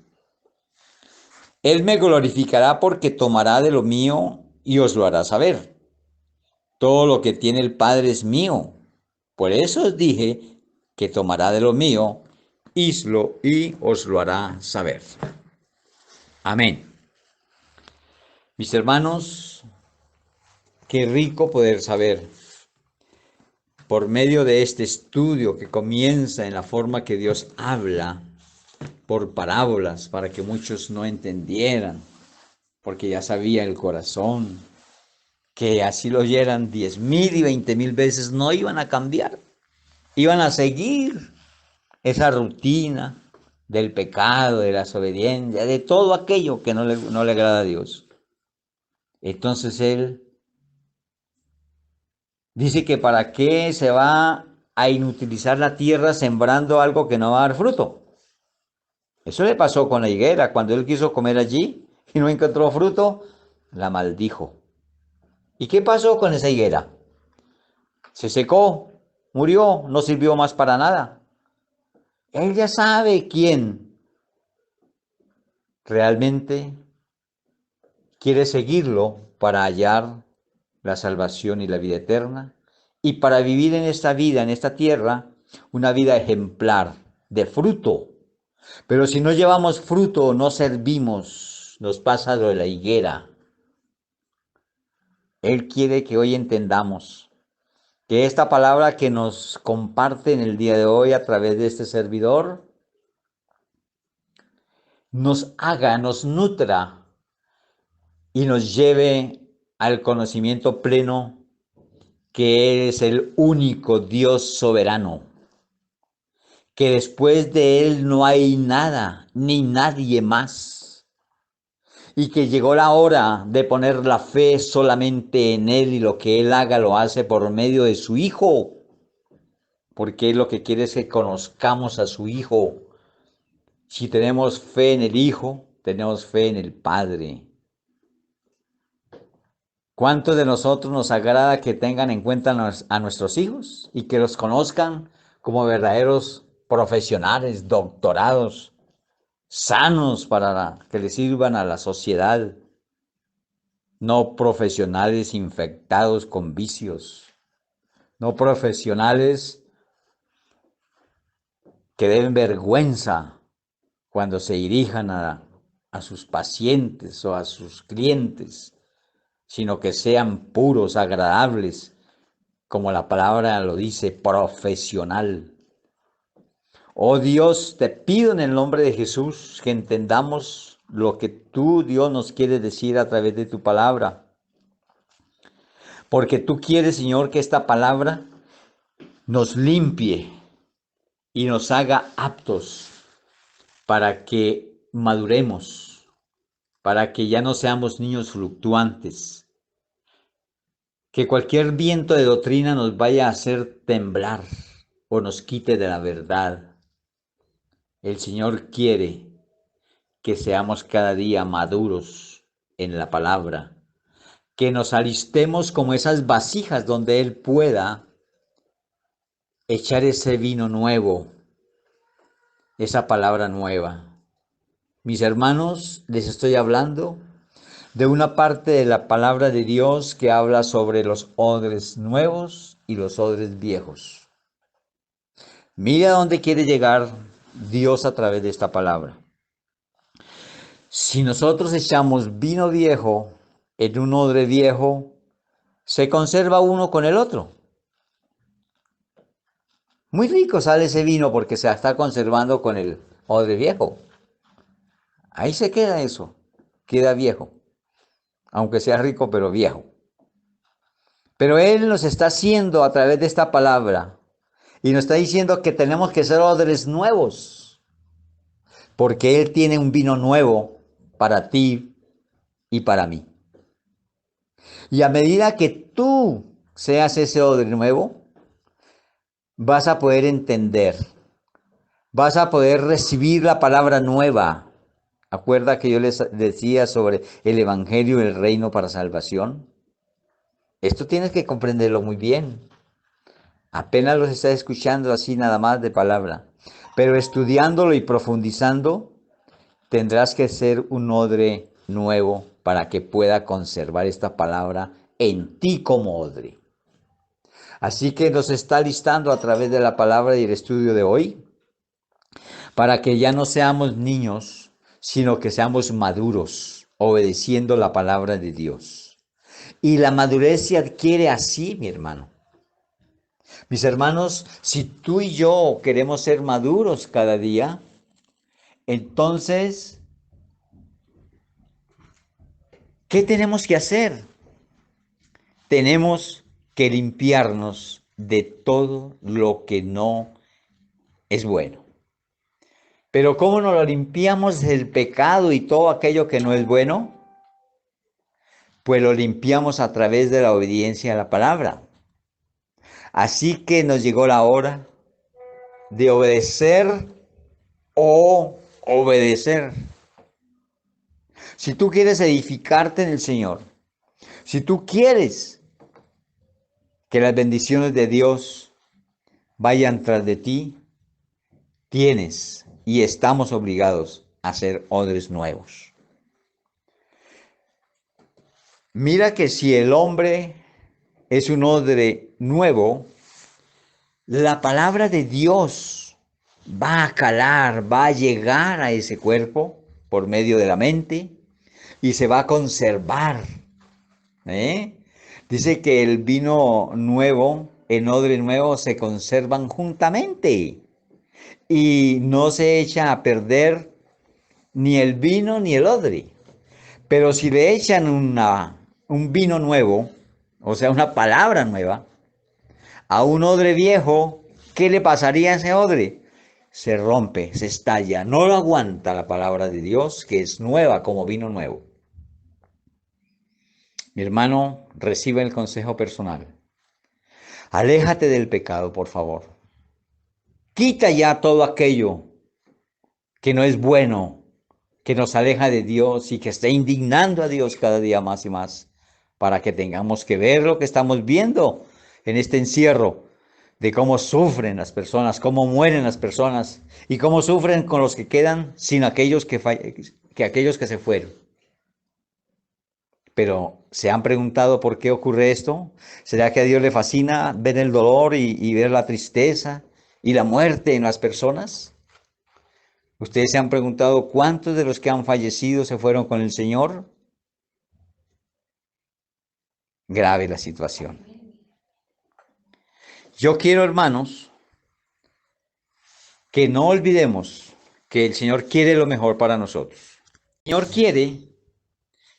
Él me glorificará porque tomará de lo mío y os lo hará saber. Todo lo que tiene el Padre es mío. Por eso os dije que tomará de lo mío y os lo hará saber. Amén. Mis hermanos, qué rico poder saber, por medio de este estudio que comienza en la forma que Dios habla, por parábolas, para que muchos no entendieran, porque ya sabía el corazón, que así lo oyeran 10,000 y 20,000 veces, no iban a cambiar, iban a seguir esa rutina del pecado, de la desobediencia, de todo aquello que no le agrada a Dios. Entonces Él dice que para qué se va a inutilizar la tierra sembrando algo que no va a dar fruto. Eso le pasó con la higuera, cuando Él quiso comer allí y no encontró fruto, la maldijo. ¿Y qué pasó con esa higuera? Se secó, murió, no sirvió más para nada. Él ya sabe quién realmente quiere seguirlo para hallar la salvación y la vida eterna, y para vivir en esta vida, en esta tierra, una vida ejemplar, de fruto. Pero si no llevamos fruto, no servimos, nos pasa lo de la higuera. Él quiere que hoy entendamos que esta palabra que nos comparte en el día de hoy a través de este servidor, nos haga, nos nutra y nos lleve al conocimiento pleno que Él es el único Dios soberano, que después de Él no hay nada ni nadie más, y que llegó la hora de poner la fe solamente en Él, y lo que Él haga lo hace por medio de su Hijo, porque Él lo que quiere es que conozcamos a su Hijo. Si tenemos fe en el Hijo, tenemos fe en el Padre. ¿Cuántos de nosotros nos agrada que tengan en cuenta a nuestros hijos y que los conozcan como verdaderos profesionales, doctorados, sanos para que les sirvan a la sociedad, no profesionales infectados con vicios, no profesionales que den vergüenza cuando se dirijan a sus pacientes o a sus clientes, sino que sean puros, agradables, como la palabra lo dice, profesional. Oh Dios, te pido en el nombre de Jesús que entendamos lo que tú, Dios, nos quieres decir a través de tu palabra. Porque tú quieres, Señor, que esta palabra nos limpie y nos haga aptos para que maduremos, para que ya no seamos niños fluctuantes, que cualquier viento de doctrina nos vaya a hacer temblar o nos quite de la verdad. El Señor quiere que seamos cada día maduros en la palabra, que nos alistemos como esas vasijas donde Él pueda echar ese vino nuevo, esa palabra nueva. Mis hermanos, les estoy hablando de una parte de la palabra de Dios que habla sobre los odres nuevos y los odres viejos. Mira dónde quiere llegar Dios a través de esta palabra. Si nosotros echamos vino viejo en un odre viejo, se conserva uno con el otro. Muy rico sale ese vino porque se está conservando con el odre viejo. Ahí se queda eso, queda viejo, aunque sea rico pero viejo. Pero Él nos está haciendo a través de esta palabra y nos está diciendo que tenemos que ser odres nuevos, porque Él tiene un vino nuevo para ti y para mí. Y a medida que tú seas ese odre nuevo, vas a poder entender, vas a poder recibir la palabra nueva. ¿Acuerda que yo les decía sobre el Evangelio del Reino para salvación? Esto tienes que comprenderlo muy bien. Apenas los estás escuchando así nada más de palabra. Pero estudiándolo y profundizando, tendrás que ser un odre nuevo para que pueda conservar esta palabra en ti como odre. Así que nos está listando a través de la palabra y el estudio de hoy, para que ya no seamos niños, sino que seamos maduros, obedeciendo la palabra de Dios. Y la madurez se adquiere así, mi hermano. Mis hermanos, si tú y yo queremos ser maduros cada día, entonces, ¿qué tenemos que hacer? Tenemos que limpiarnos de todo lo que no es bueno. Pero ¿cómo nos lo limpiamos del pecado y todo aquello que no es bueno? Pues lo limpiamos a través de la obediencia a la palabra. Así que nos llegó la hora de obedecer o obedecer. Si tú quieres edificarte en el Señor, si tú quieres que las bendiciones de Dios vayan tras de ti, tienes y estamos obligados a ser odres nuevos. Mira que si el hombre es un odre nuevo, la palabra de Dios va a calar, va a llegar a ese cuerpo por medio de la mente y se va a conservar. ¿eh? Dice que el vino nuevo, en odre nuevo, se conservan juntamente y no se echa a perder ni el vino ni el odre. Pero si le echan un vino nuevo, o sea, una palabra nueva, a un odre viejo, ¿qué le pasaría a ese odre? Se rompe, se estalla, no lo aguanta la palabra de Dios, que es nueva como vino nuevo. Mi hermano, recibe el consejo personal. Aléjate del pecado, por favor. Quita ya todo aquello que no es bueno, que nos aleja de Dios y que está indignando a Dios cada día más y más, para que tengamos que ver lo que estamos viendo en este encierro, de cómo sufren las personas, cómo mueren las personas y cómo sufren con los que quedan sin aquellos que aquellos que se fueron. Pero ¿se han preguntado por qué ocurre esto? ¿Será que a Dios le fascina ver el dolor y ver la tristeza y la muerte en las personas? ¿Ustedes se han preguntado cuántos de los que han fallecido se fueron con el Señor? Grave la situación. Yo quiero, hermanos, que no olvidemos que el Señor quiere lo mejor para nosotros. El Señor quiere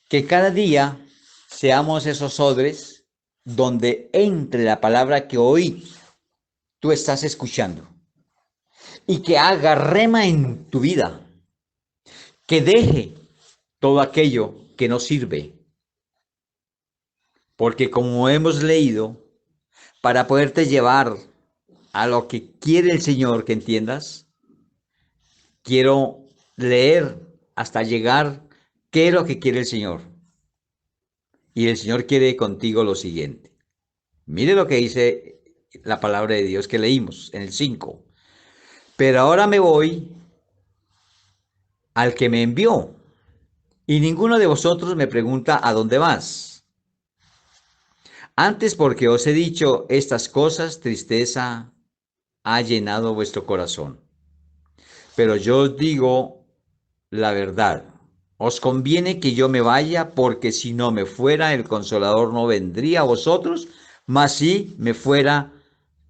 que cada día seamos esos odres donde entre la palabra que hoy tú estás escuchando y que haga rema en tu vida, que deje todo aquello que no sirve. Porque como hemos leído, para poderte llevar a lo que quiere el Señor que entiendas, quiero leer hasta llegar qué es lo que quiere el Señor. Y el Señor quiere contigo lo siguiente. Mire lo que dice la palabra de Dios que leímos en el 5. Pero ahora me voy al que me envió, y ninguno de vosotros me pregunta a dónde vas. Antes porque os he dicho estas cosas, tristeza ha llenado vuestro corazón. Pero yo os digo la verdad. Os conviene que yo me vaya, porque si no me fuera, el Consolador no vendría a vosotros, mas si me fuera,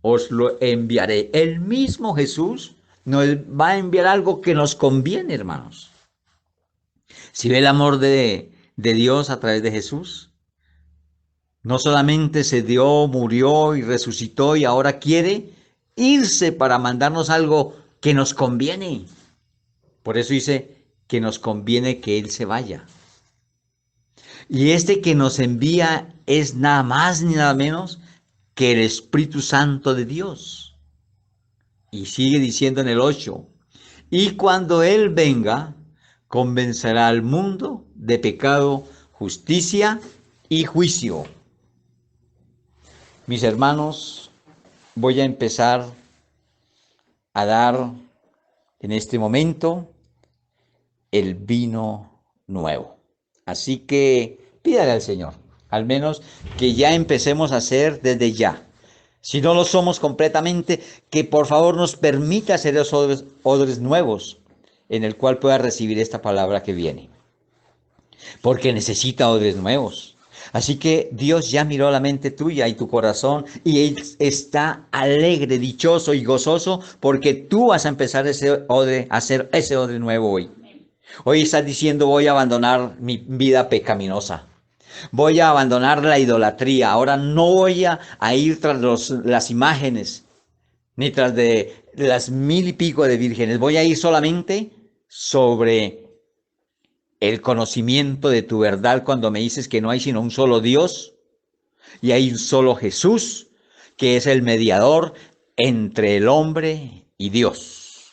os lo enviaré. El mismo Jesús nos va a enviar algo que nos conviene, hermanos. Si ve el amor de Dios a través de Jesús, no solamente se dio, murió y resucitó y ahora quiere irse para mandarnos algo que nos conviene. Por eso dice que nos conviene que Él se vaya. Y este que nos envía es nada más ni nada menos que el Espíritu Santo de Dios. Y sigue diciendo en el 8, y cuando Él venga, convencerá al mundo de pecado, justicia y juicio. Mis hermanos, voy a empezar a dar en este momento el vino nuevo. Así que pídale al Señor, al menos que ya empecemos a hacer desde ya. Si no lo somos completamente, que por favor nos permita hacer esos odres nuevos en el cual pueda recibir esta palabra que viene. Porque necesita odres nuevos. Así que Dios ya miró la mente tuya y tu corazón y Él está alegre, dichoso y gozoso porque tú vas a empezar a hacer ese odre nuevo hoy. Hoy estás diciendo, voy a abandonar mi vida pecaminosa. Voy a abandonar la idolatría. Ahora no voy a ir tras las imágenes, ni tras de las 1000 y pico de vírgenes. Voy a ir solamente sobre el conocimiento de tu verdad cuando me dices que no hay sino un solo Dios y hay un solo Jesús, que es el mediador entre el hombre y Dios.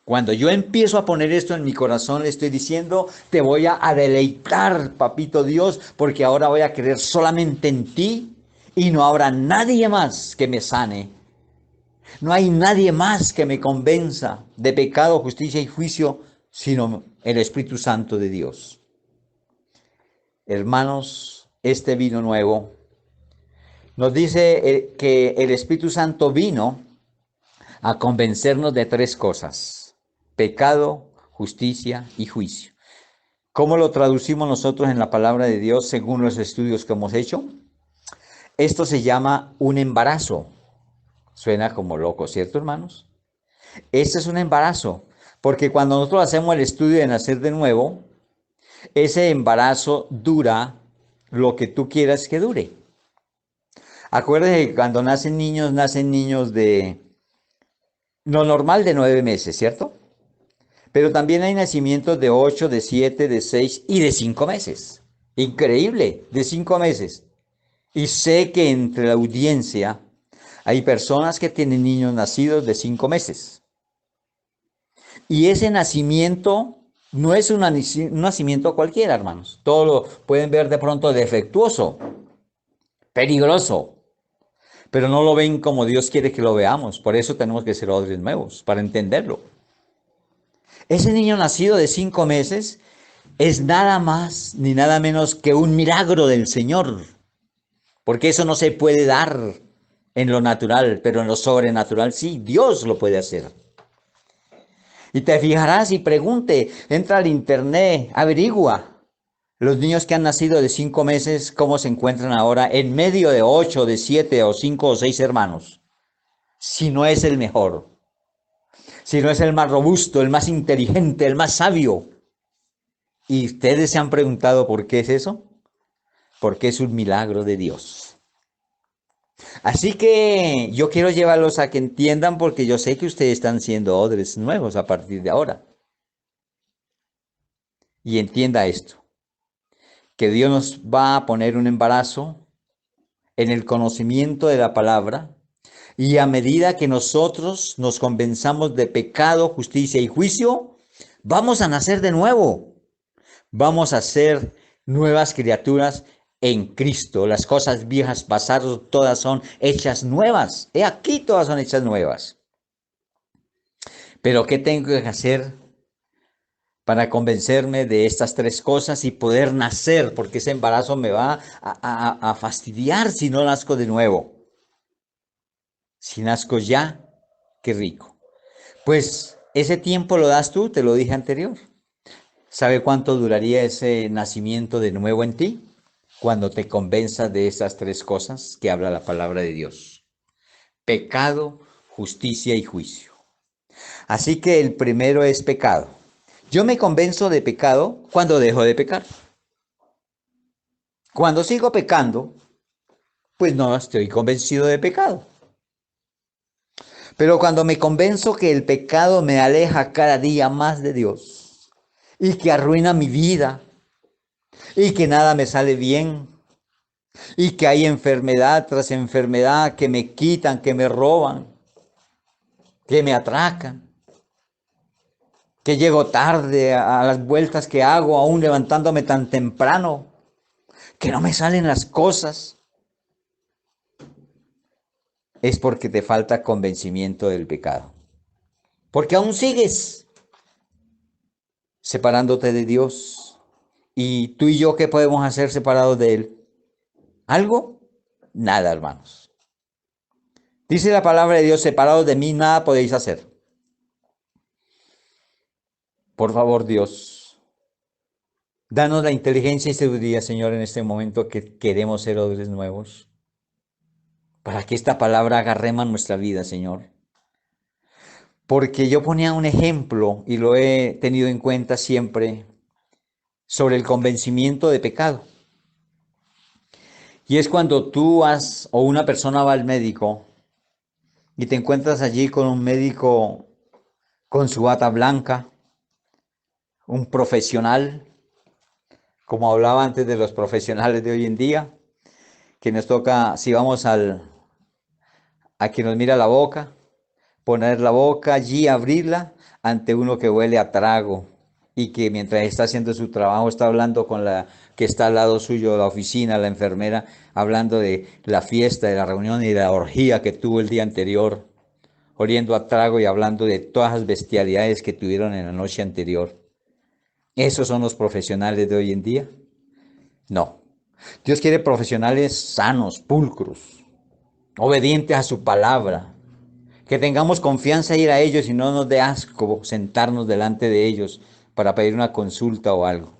Cuando yo empiezo a poner esto en mi corazón, le estoy diciendo, te voy a deleitar, papito Dios, porque ahora voy a creer solamente en ti y no habrá nadie más que me sane. No hay nadie más que me convenza de pecado, justicia y juicio, sino el Espíritu Santo de Dios. hermanos, este vino nuevo, nos dice que el Espíritu Santo vino a convencernos de tres cosas: pecado, justicia y juicio. ¿Cómo lo traducimos nosotros en la palabra de Dios según los estudios que hemos hecho? Esto se llama un embarazo. Suena como loco, ¿cierto, hermanos? Este es un embarazo, porque cuando nosotros hacemos el estudio de nacer de nuevo, ese embarazo dura lo que tú quieras que dure. Acuérdense que cuando nacen niños de lo normal de 9 meses, ¿cierto? Pero también hay nacimientos de 8, de 7, de 6 y de 5 meses. Increíble, de 5 meses. Y sé que entre la audiencia hay personas que tienen niños nacidos de 5 meses. Y ese nacimiento no es un nacimiento cualquiera, hermanos. Todo lo pueden ver de pronto defectuoso, peligroso, pero no lo ven como Dios quiere que lo veamos. Por eso tenemos que ser odres nuevos, para entenderlo. Ese niño nacido de 5 meses es nada más ni nada menos que un milagro del Señor, porque eso no se puede dar en lo natural, pero en lo sobrenatural sí, Dios lo puede hacer. Y te fijarás y pregunte, entra al internet, averigua. Los niños que han nacido de 5 meses, ¿cómo se encuentran ahora en medio de 8, de 7 o 5 o 6 hermanos? Si no es el mejor, si no es el más robusto, el más inteligente, el más sabio. ¿Y ustedes se han preguntado por qué es eso? Porque es un milagro de Dios. Así que yo quiero llevarlos a que entiendan, porque yo sé que ustedes están siendo odres nuevos a partir de ahora. Y entienda esto, que Dios nos va a poner un embarazo en el conocimiento de la palabra, y a medida que nosotros nos convenzamos de pecado, justicia y juicio, vamos a nacer de nuevo. Vamos a ser nuevas criaturas en Cristo. Las cosas viejas pasaron, todas son hechas nuevas. He aquí, todas son hechas nuevas. Pero ¿qué tengo que hacer para convencerme de estas tres cosas y poder nacer? Porque ese embarazo me va a fastidiar si no nazco de nuevo. Si nazco ya, qué rico. Pues ese tiempo lo das tú, te lo dije anterior. ¿Sabe cuánto duraría ese nacimiento de nuevo en ti? Cuando te convenzas de esas tres cosas que habla la palabra de Dios: pecado, justicia y juicio. Así que el primero es pecado. Yo me convenzo de pecado cuando dejo de pecar. Cuando sigo pecando, pues no estoy convencido de pecado. Pero cuando me convenzo que el pecado me aleja cada día más de Dios y que arruina mi vida y que nada me sale bien y que hay enfermedad tras enfermedad que me quitan, que me roban, que me atracan, que llego tarde a las vueltas que hago, aún levantándome tan temprano, que no me salen las cosas, es porque te falta convencimiento del pecado. Porque aún sigues separándote de Dios. ¿Y tú y yo qué podemos hacer separados de Él? ¿Algo? Nada, hermanos. Dice la palabra de Dios: separados de mí nada podéis hacer. Por favor, Dios, danos la inteligencia y sabiduría, Señor, en este momento que queremos ser odres nuevos, para que esta palabra haga rema en nuestra vida, Señor. Porque yo ponía un ejemplo, y lo he tenido en cuenta siempre, sobre el convencimiento de pecado. Y es cuando tú o una persona va al médico y te encuentras allí con un médico con su bata blanca, un profesional, como hablaba antes de los profesionales de hoy en día, que nos toca, si vamos a quien nos mira la boca, poner la boca allí, abrirla ante uno que huele a trago y que mientras está haciendo su trabajo está hablando con la que está al lado suyo, la oficina, la enfermera, hablando de la fiesta, de la reunión y de la orgía que tuvo el día anterior, oliendo a trago y hablando de todas las bestialidades que tuvieron en la noche anterior. Esos son los profesionales de hoy en día. No. Dios quiere profesionales sanos, pulcros, obedientes a su palabra, que tengamos confianza en ir a ellos y no nos dé asco sentarnos delante de ellos para pedir una consulta o algo.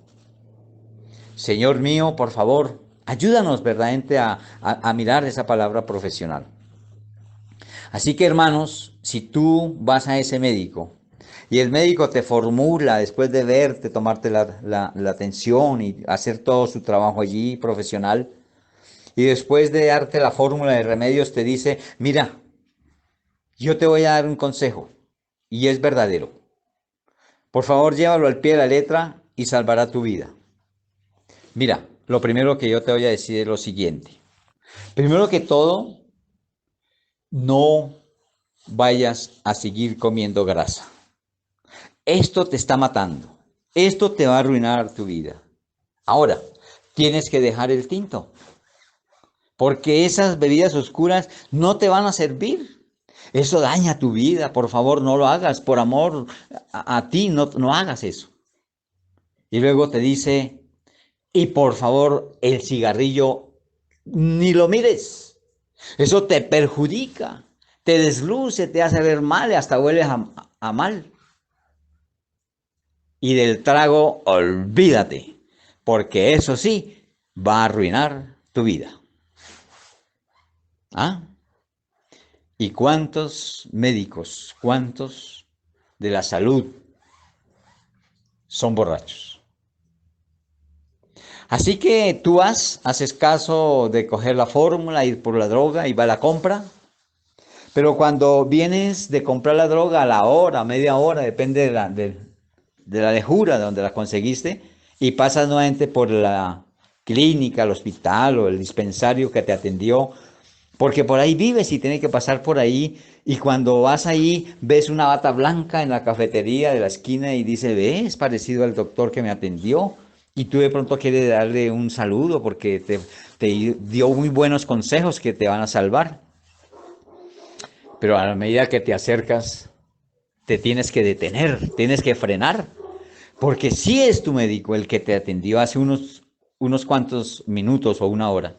Señor mío, por favor, ayúdanos verdaderamente a mirar esa palabra profesional. Así que hermanos, si tú vas a ese médico y el médico te formula después de verte, tomarte la atención y hacer todo su trabajo allí profesional, y después de darte la fórmula de remedios te dice, mira, yo te voy a dar un consejo y es verdadero. Por favor, llévalo al pie de la letra y salvará tu vida. Mira, lo primero que yo te voy a decir es lo siguiente. Primero que todo, no vayas a seguir comiendo grasa. Esto te está matando. Esto te va a arruinar tu vida. Ahora, tienes que dejar el tinto, porque esas bebidas oscuras no te van a servir. Eso daña tu vida. Por favor, no lo hagas. Por amor a ti, no hagas eso. Y luego te dice, y por favor, el cigarrillo, ni lo mires. Eso te perjudica, te desluce, te hace ver mal y hasta hueles a mal. Y del trago, olvídate, porque eso sí va a arruinar tu vida. ¿Ah? ¿Y cuántos médicos, cuántos de la salud son borrachos? Así que tú haces caso de coger la fórmula, ir por la droga y va a la compra. Pero cuando vienes de comprar la droga a la hora, media hora, depende de la lejura de donde la conseguiste, y pasas nuevamente por la clínica, el hospital o el dispensario que te atendió, porque por ahí vives y tienes que pasar por ahí, y cuando vas ahí ves una bata blanca en la cafetería de la esquina y dice, ve, es parecido al doctor que me atendió, y tú de pronto quieres darle un saludo porque te dio muy buenos consejos que te van a salvar. Pero a la medida que te acercas, te tienes que detener, tienes que frenar, porque si es tu médico el que te atendió hace unos cuantos minutos o una hora.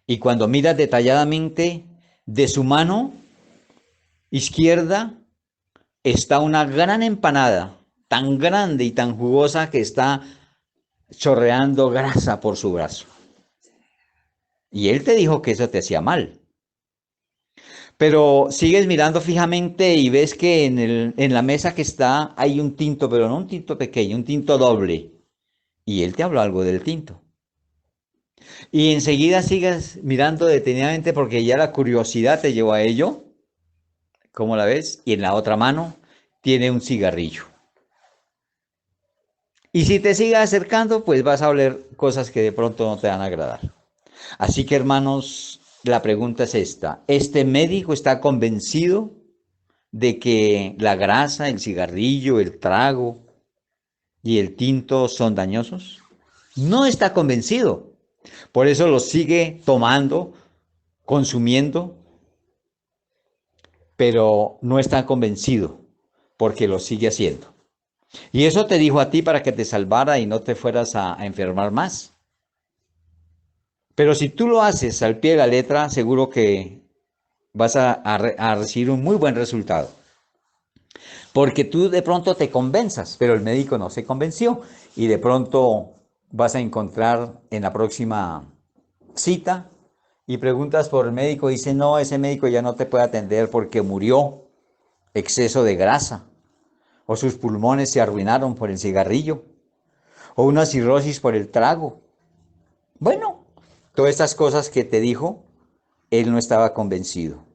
Y cuando miras detalladamente, de su mano izquierda está una gran empanada, tan grande y tan jugosa que está chorreando grasa por su brazo. Y él te dijo que eso te hacía mal. Pero sigues mirando fijamente y ves que en la mesa que está hay un tinto, pero no un tinto pequeño, un tinto doble. Y él te habló algo del tinto. Y enseguida sigues mirando detenidamente porque ya la curiosidad te llevó a ello. ¿Cómo la ves? Y en la otra mano tiene un cigarrillo. Y si te sigues acercando, pues vas a oler cosas que de pronto no te van a agradar. Así que hermanos, la pregunta es esta. ¿Este médico está convencido de que la grasa, el cigarrillo, el trago y el tinto son dañosos? No está convencido. Por eso lo sigue tomando, consumiendo, pero no está convencido porque lo sigue haciendo. Y eso te dijo a ti para que te salvara y no te fueras a enfermar más. Pero si tú lo haces al pie de la letra, seguro que vas a recibir un muy buen resultado. Porque tú de pronto te convenzas, pero el médico no se convenció y de pronto vas a encontrar en la próxima cita y preguntas por el médico y dice, no, ese médico ya no te puede atender porque murió, exceso de grasa, o sus pulmones se arruinaron por el cigarrillo, o una cirrosis por el trago. Bueno, todas estas cosas que te dijo, él no estaba convencido.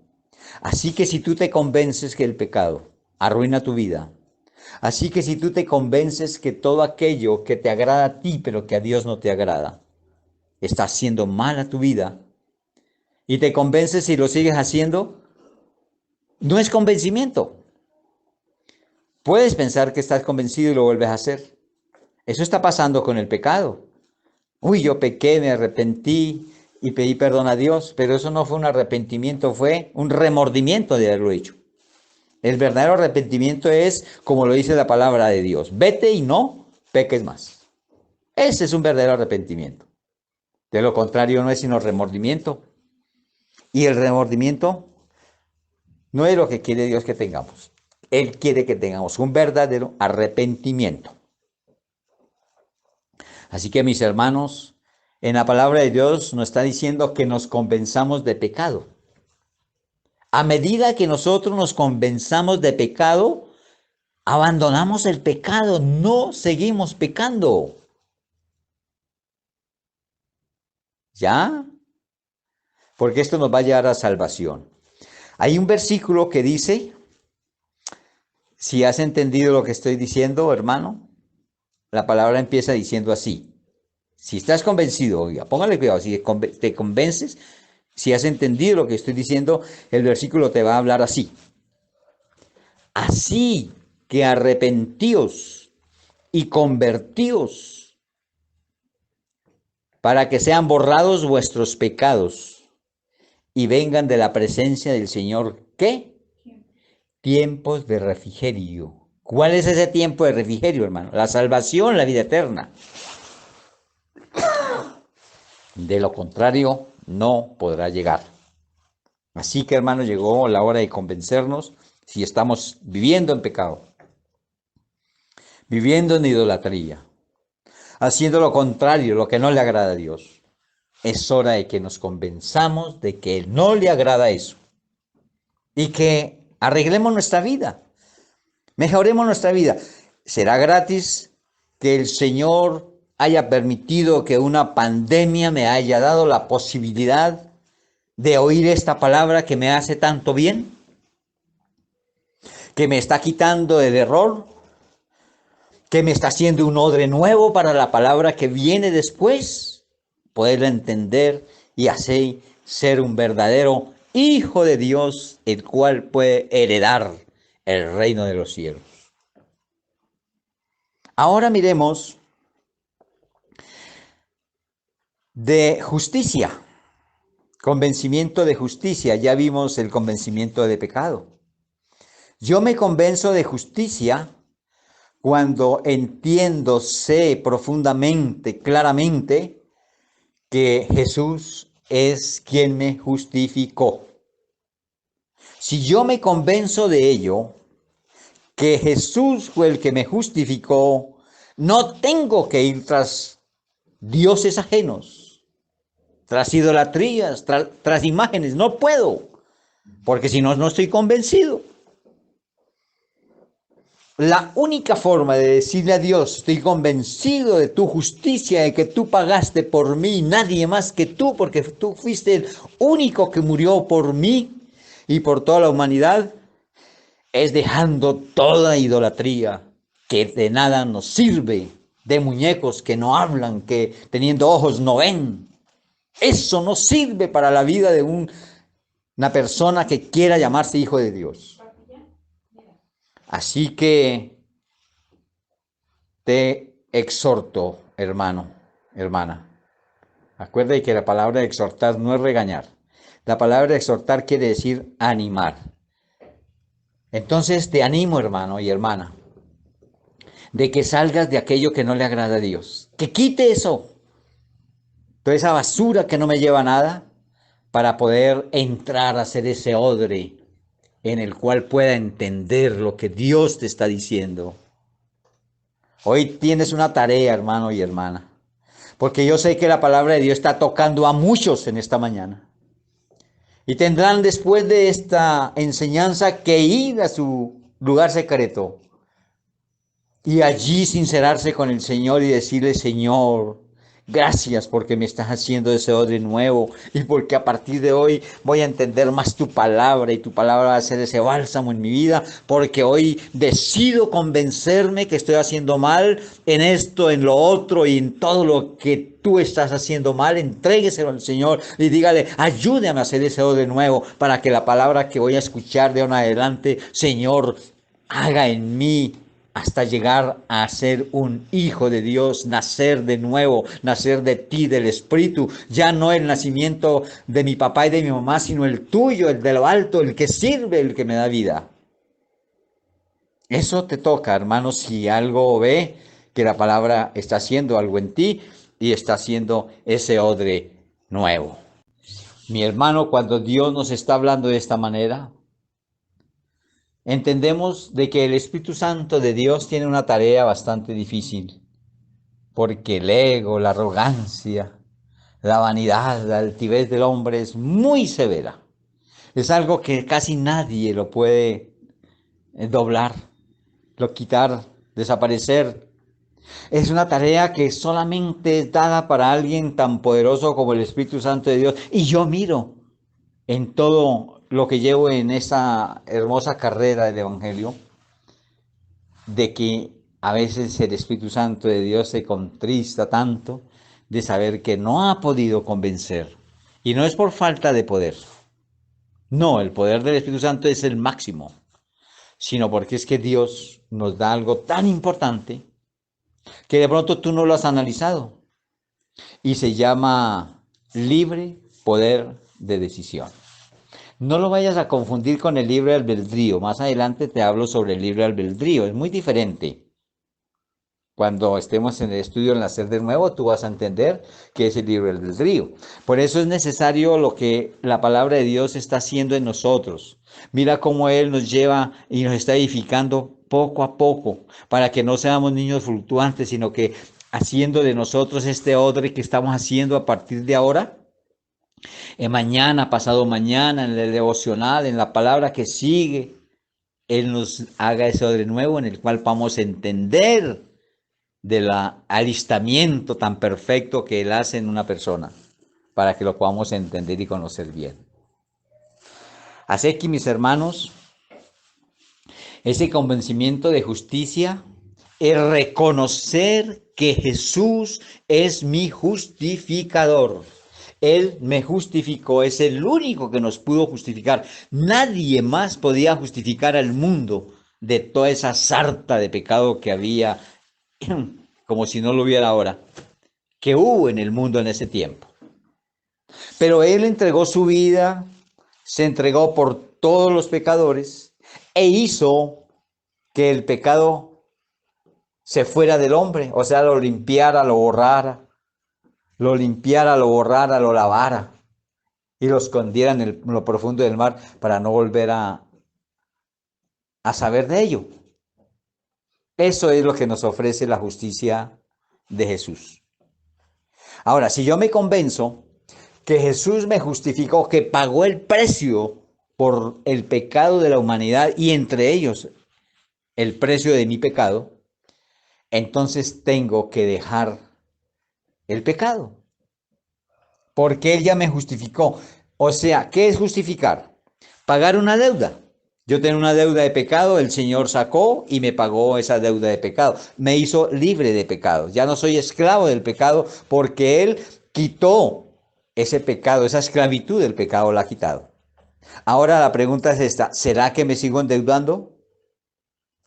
Así que si tú te convences que el pecado arruina tu vida, así que si tú te convences que todo aquello que te agrada a ti, pero que a Dios no te agrada, está haciendo mal a tu vida, y te convences y lo sigues haciendo, no es convencimiento. Puedes pensar que estás convencido y lo vuelves a hacer. Eso está pasando con el pecado. Uy, yo pequé, me arrepentí y pedí perdón a Dios, pero eso no fue un arrepentimiento, fue un remordimiento de haberlo hecho. El verdadero arrepentimiento es, como lo dice la palabra de Dios, vete y no peques más. Ese es un verdadero arrepentimiento. De lo contrario no es sino remordimiento. Y el remordimiento no es lo que quiere Dios que tengamos. Él quiere que tengamos un verdadero arrepentimiento. Así que mis hermanos, en la palabra de Dios nos está diciendo que nos convenzamos de pecado. A medida que nosotros nos convenzamos de pecado, abandonamos el pecado, no seguimos pecando. ¿Ya? Porque esto nos va a llevar a salvación. Hay un versículo que dice, si has entendido lo que estoy diciendo, hermano, la palabra empieza diciendo así. Si estás convencido, oiga, póngale cuidado, si te convences, si has entendido lo que estoy diciendo, el versículo te va a hablar así. Así que arrepentíos y convertíos para que sean borrados vuestros pecados y vengan de la presencia del Señor, ¿qué? Tiempos de refrigerio. ¿Cuál es ese tiempo de refrigerio, hermano? La salvación, la vida eterna. De lo contrario, no podrá llegar. Así que, hermano, llegó la hora de convencernos si estamos viviendo en pecado, viviendo en idolatría, haciendo lo contrario, lo que no le agrada a Dios. Es hora de que nos convenzamos de que no le agrada eso y que arreglemos nuestra vida, mejoremos nuestra vida. ¿Será gratis que el Señor haya permitido que una pandemia me haya dado la posibilidad de oír esta palabra que me hace tanto bien? Que me está quitando el error, que me está haciendo un odre nuevo para la palabra que viene después, poderla entender y así ser un verdadero hijo de Dios, el cual puede heredar el reino de los cielos. Ahora miremos de justicia, convencimiento de justicia. Ya vimos el convencimiento de pecado. Yo me convenzo de justicia cuando entiendo, sé profundamente, claramente, que Jesús es quien me justificó. Si yo me convenzo de ello, que Jesús fue el que me justificó, no tengo que ir tras dioses ajenos, tras idolatrías, tras imágenes, no puedo, porque si no, no estoy convencido. La única forma de decirle a Dios, estoy convencido de tu justicia, de que tú pagaste por mí, nadie más que tú, porque tú fuiste el único que murió por mí y por toda la humanidad, es dejando toda idolatría que de nada nos sirve, de muñecos que no hablan, que teniendo ojos no ven. Eso no sirve para la vida de una persona que quiera llamarse hijo de Dios. Así que te exhorto, hermano, hermana. Acuérdate que la palabra de exhortar no es regañar. La palabra de exhortar quiere decir animar. Entonces te animo, hermano y hermana, de que salgas de aquello que no le agrada a Dios. Que quite eso, toda esa basura que no me lleva a nada, para poder entrar a ser ese odre en el cual pueda entender lo que Dios te está diciendo. Hoy tienes una tarea, hermano y hermana, porque yo sé que la palabra de Dios está tocando a muchos en esta mañana. Y tendrán después de esta enseñanza que ir a su lugar secreto y allí sincerarse con el Señor y decirle, Señor, gracias porque me estás haciendo ese odre nuevo y porque a partir de hoy voy a entender más tu palabra y tu palabra va a ser ese bálsamo en mi vida, porque hoy decido convencerme que estoy haciendo mal en esto, en lo otro y en todo lo que tú estás haciendo mal. Entrégueselo al Señor y dígale, ayúdame a hacer ese odre nuevo para que la palabra que voy a escuchar de ahora en adelante, Señor, haga en mí hasta llegar a ser un hijo de Dios, nacer de nuevo, nacer de ti, del Espíritu, ya no el nacimiento de mi papá y de mi mamá, sino el tuyo, el de lo alto, el que sirve, el que me da vida. Eso te toca, hermano, si algo ve que la palabra está haciendo algo en ti, y está haciendo ese odre nuevo. Mi hermano, cuando Dios nos está hablando de esta manera, entendemos de que el Espíritu Santo de Dios tiene una tarea bastante difícil, porque el ego, la arrogancia, la vanidad, la altivez del hombre es muy severa. Es algo que casi nadie lo puede doblar, lo quitar, desaparecer. Es una tarea que solamente es dada para alguien tan poderoso como el Espíritu Santo de Dios. Y yo miro en todo lo que llevo en esa hermosa carrera del Evangelio, de que a veces el Espíritu Santo de Dios se contrista tanto de saber que no ha podido convencer. Y no es por falta de poder. No, el poder del Espíritu Santo es el máximo, sino porque es que Dios nos da algo tan importante que de pronto tú no lo has analizado y se llama libre poder de decisión. No lo vayas a confundir con el libre albedrío. Más adelante te hablo sobre el libre albedrío. Es muy diferente. Cuando estemos en el estudio del nacer de nuevo, tú vas a entender que es el libre albedrío. Por eso es necesario lo que la palabra de Dios está haciendo en nosotros. Mira cómo Él nos lleva y nos está edificando poco a poco, para que no seamos niños fluctuantes, sino que haciendo de nosotros este odre que estamos haciendo a partir de ahora, mañana, pasado mañana, en el devocional, en la palabra que sigue, Él nos haga ese odre nuevo en el cual vamos a entender del alistamiento tan perfecto que Él hace en una persona, para que lo podamos entender y conocer bien. Así que, mis hermanos, ese convencimiento de justicia es reconocer que Jesús es mi justificador. Él me justificó, es el único que nos pudo justificar. Nadie más podía justificar al mundo de toda esa sarta de pecado que había, como si no lo hubiera ahora, que hubo en el mundo en ese tiempo. Pero Él entregó su vida, se entregó por todos los pecadores e hizo que el pecado se fuera del hombre, o sea, lo limpiara, lo borrara, lo lavara y lo escondiera en lo profundo del mar para no volver a saber de ello. Eso es lo que nos ofrece la justicia de Jesús. Ahora, si yo me convenzo que Jesús me justificó, que pagó el precio por el pecado de la humanidad y entre ellos el precio de mi pecado, entonces tengo que dejar el pecado, porque Él ya me justificó. O sea, ¿qué es justificar? Pagar una deuda. Yo tenía una deuda de pecado, el Señor sacó y me pagó esa deuda de pecado. Me hizo libre de pecado. Ya no soy esclavo del pecado porque Él quitó ese pecado, esa esclavitud del pecado la ha quitado. Ahora la pregunta es esta, ¿será que me sigo endeudando?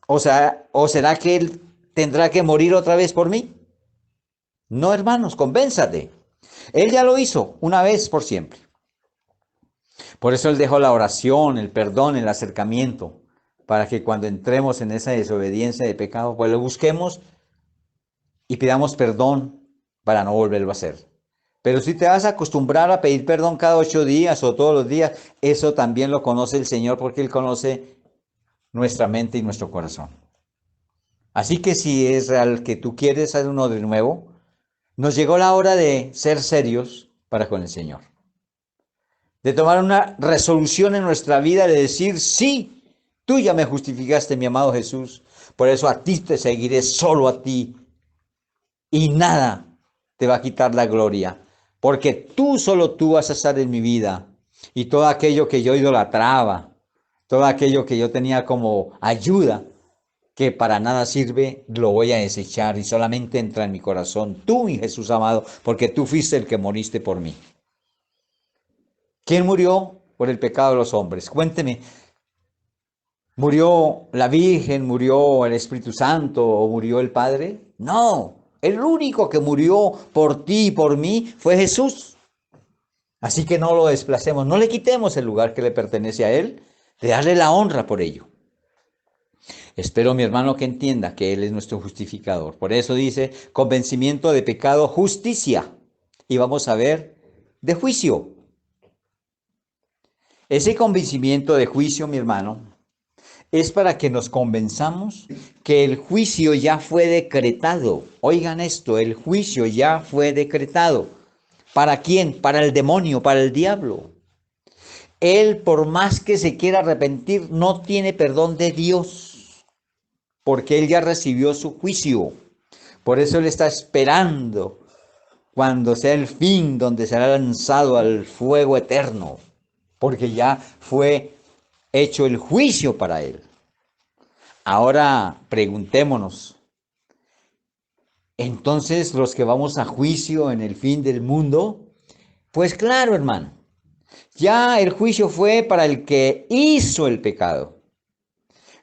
¿O será que Él tendrá que morir otra vez por mí? No, hermanos, convénzate. Él ya lo hizo una vez por siempre. Por eso Él dejó la oración, el perdón, el acercamiento, para que cuando entremos en esa desobediencia de pecado, pues lo busquemos y pidamos perdón para no volverlo a hacer. Pero si te vas a acostumbrar a pedir perdón cada 8 días o todos los días, eso también lo conoce el Señor porque Él conoce nuestra mente y nuestro corazón. Así que si es real que tú quieres hacer uno de nuevo, nos llegó la hora de ser serios para con el Señor. De tomar una resolución en nuestra vida de decir, sí, tú ya me justificaste, mi amado Jesús, por eso a ti te seguiré, solo a ti, y nada te va a quitar la gloria, porque solo tú vas a estar en mi vida, y todo aquello que yo idolatraba, todo aquello que yo tenía como ayuda, que para nada sirve, lo voy a desechar y solamente entra en mi corazón, tú, mi Jesús amado, porque tú fuiste el que moriste por mí. ¿Quién murió por el pecado de los hombres? Cuénteme, ¿murió la Virgen, murió el Espíritu Santo o murió el Padre? No, el único que murió por ti y por mí fue Jesús. Así que no lo desplacemos, no le quitemos el lugar que le pertenece a Él, de darle la honra por ello. Espero, mi hermano, que entienda que Él es nuestro justificador. Por eso dice, convencimiento de pecado, justicia. Y vamos a ver de juicio. Ese convencimiento de juicio, mi hermano, es para que nos convenzamos que el juicio ya fue decretado. Oigan esto, el juicio ya fue decretado. ¿Para quién? Para el demonio, para el diablo. Él, por más que se quiera arrepentir, no tiene perdón de Dios, porque él ya recibió su juicio. Por eso él está esperando cuando sea el fin, donde será lanzado al fuego eterno, porque ya fue hecho el juicio para él. Ahora preguntémonos, entonces los que vamos a juicio en el fin del mundo, pues claro, hermano, ya el juicio fue para el que hizo el pecado.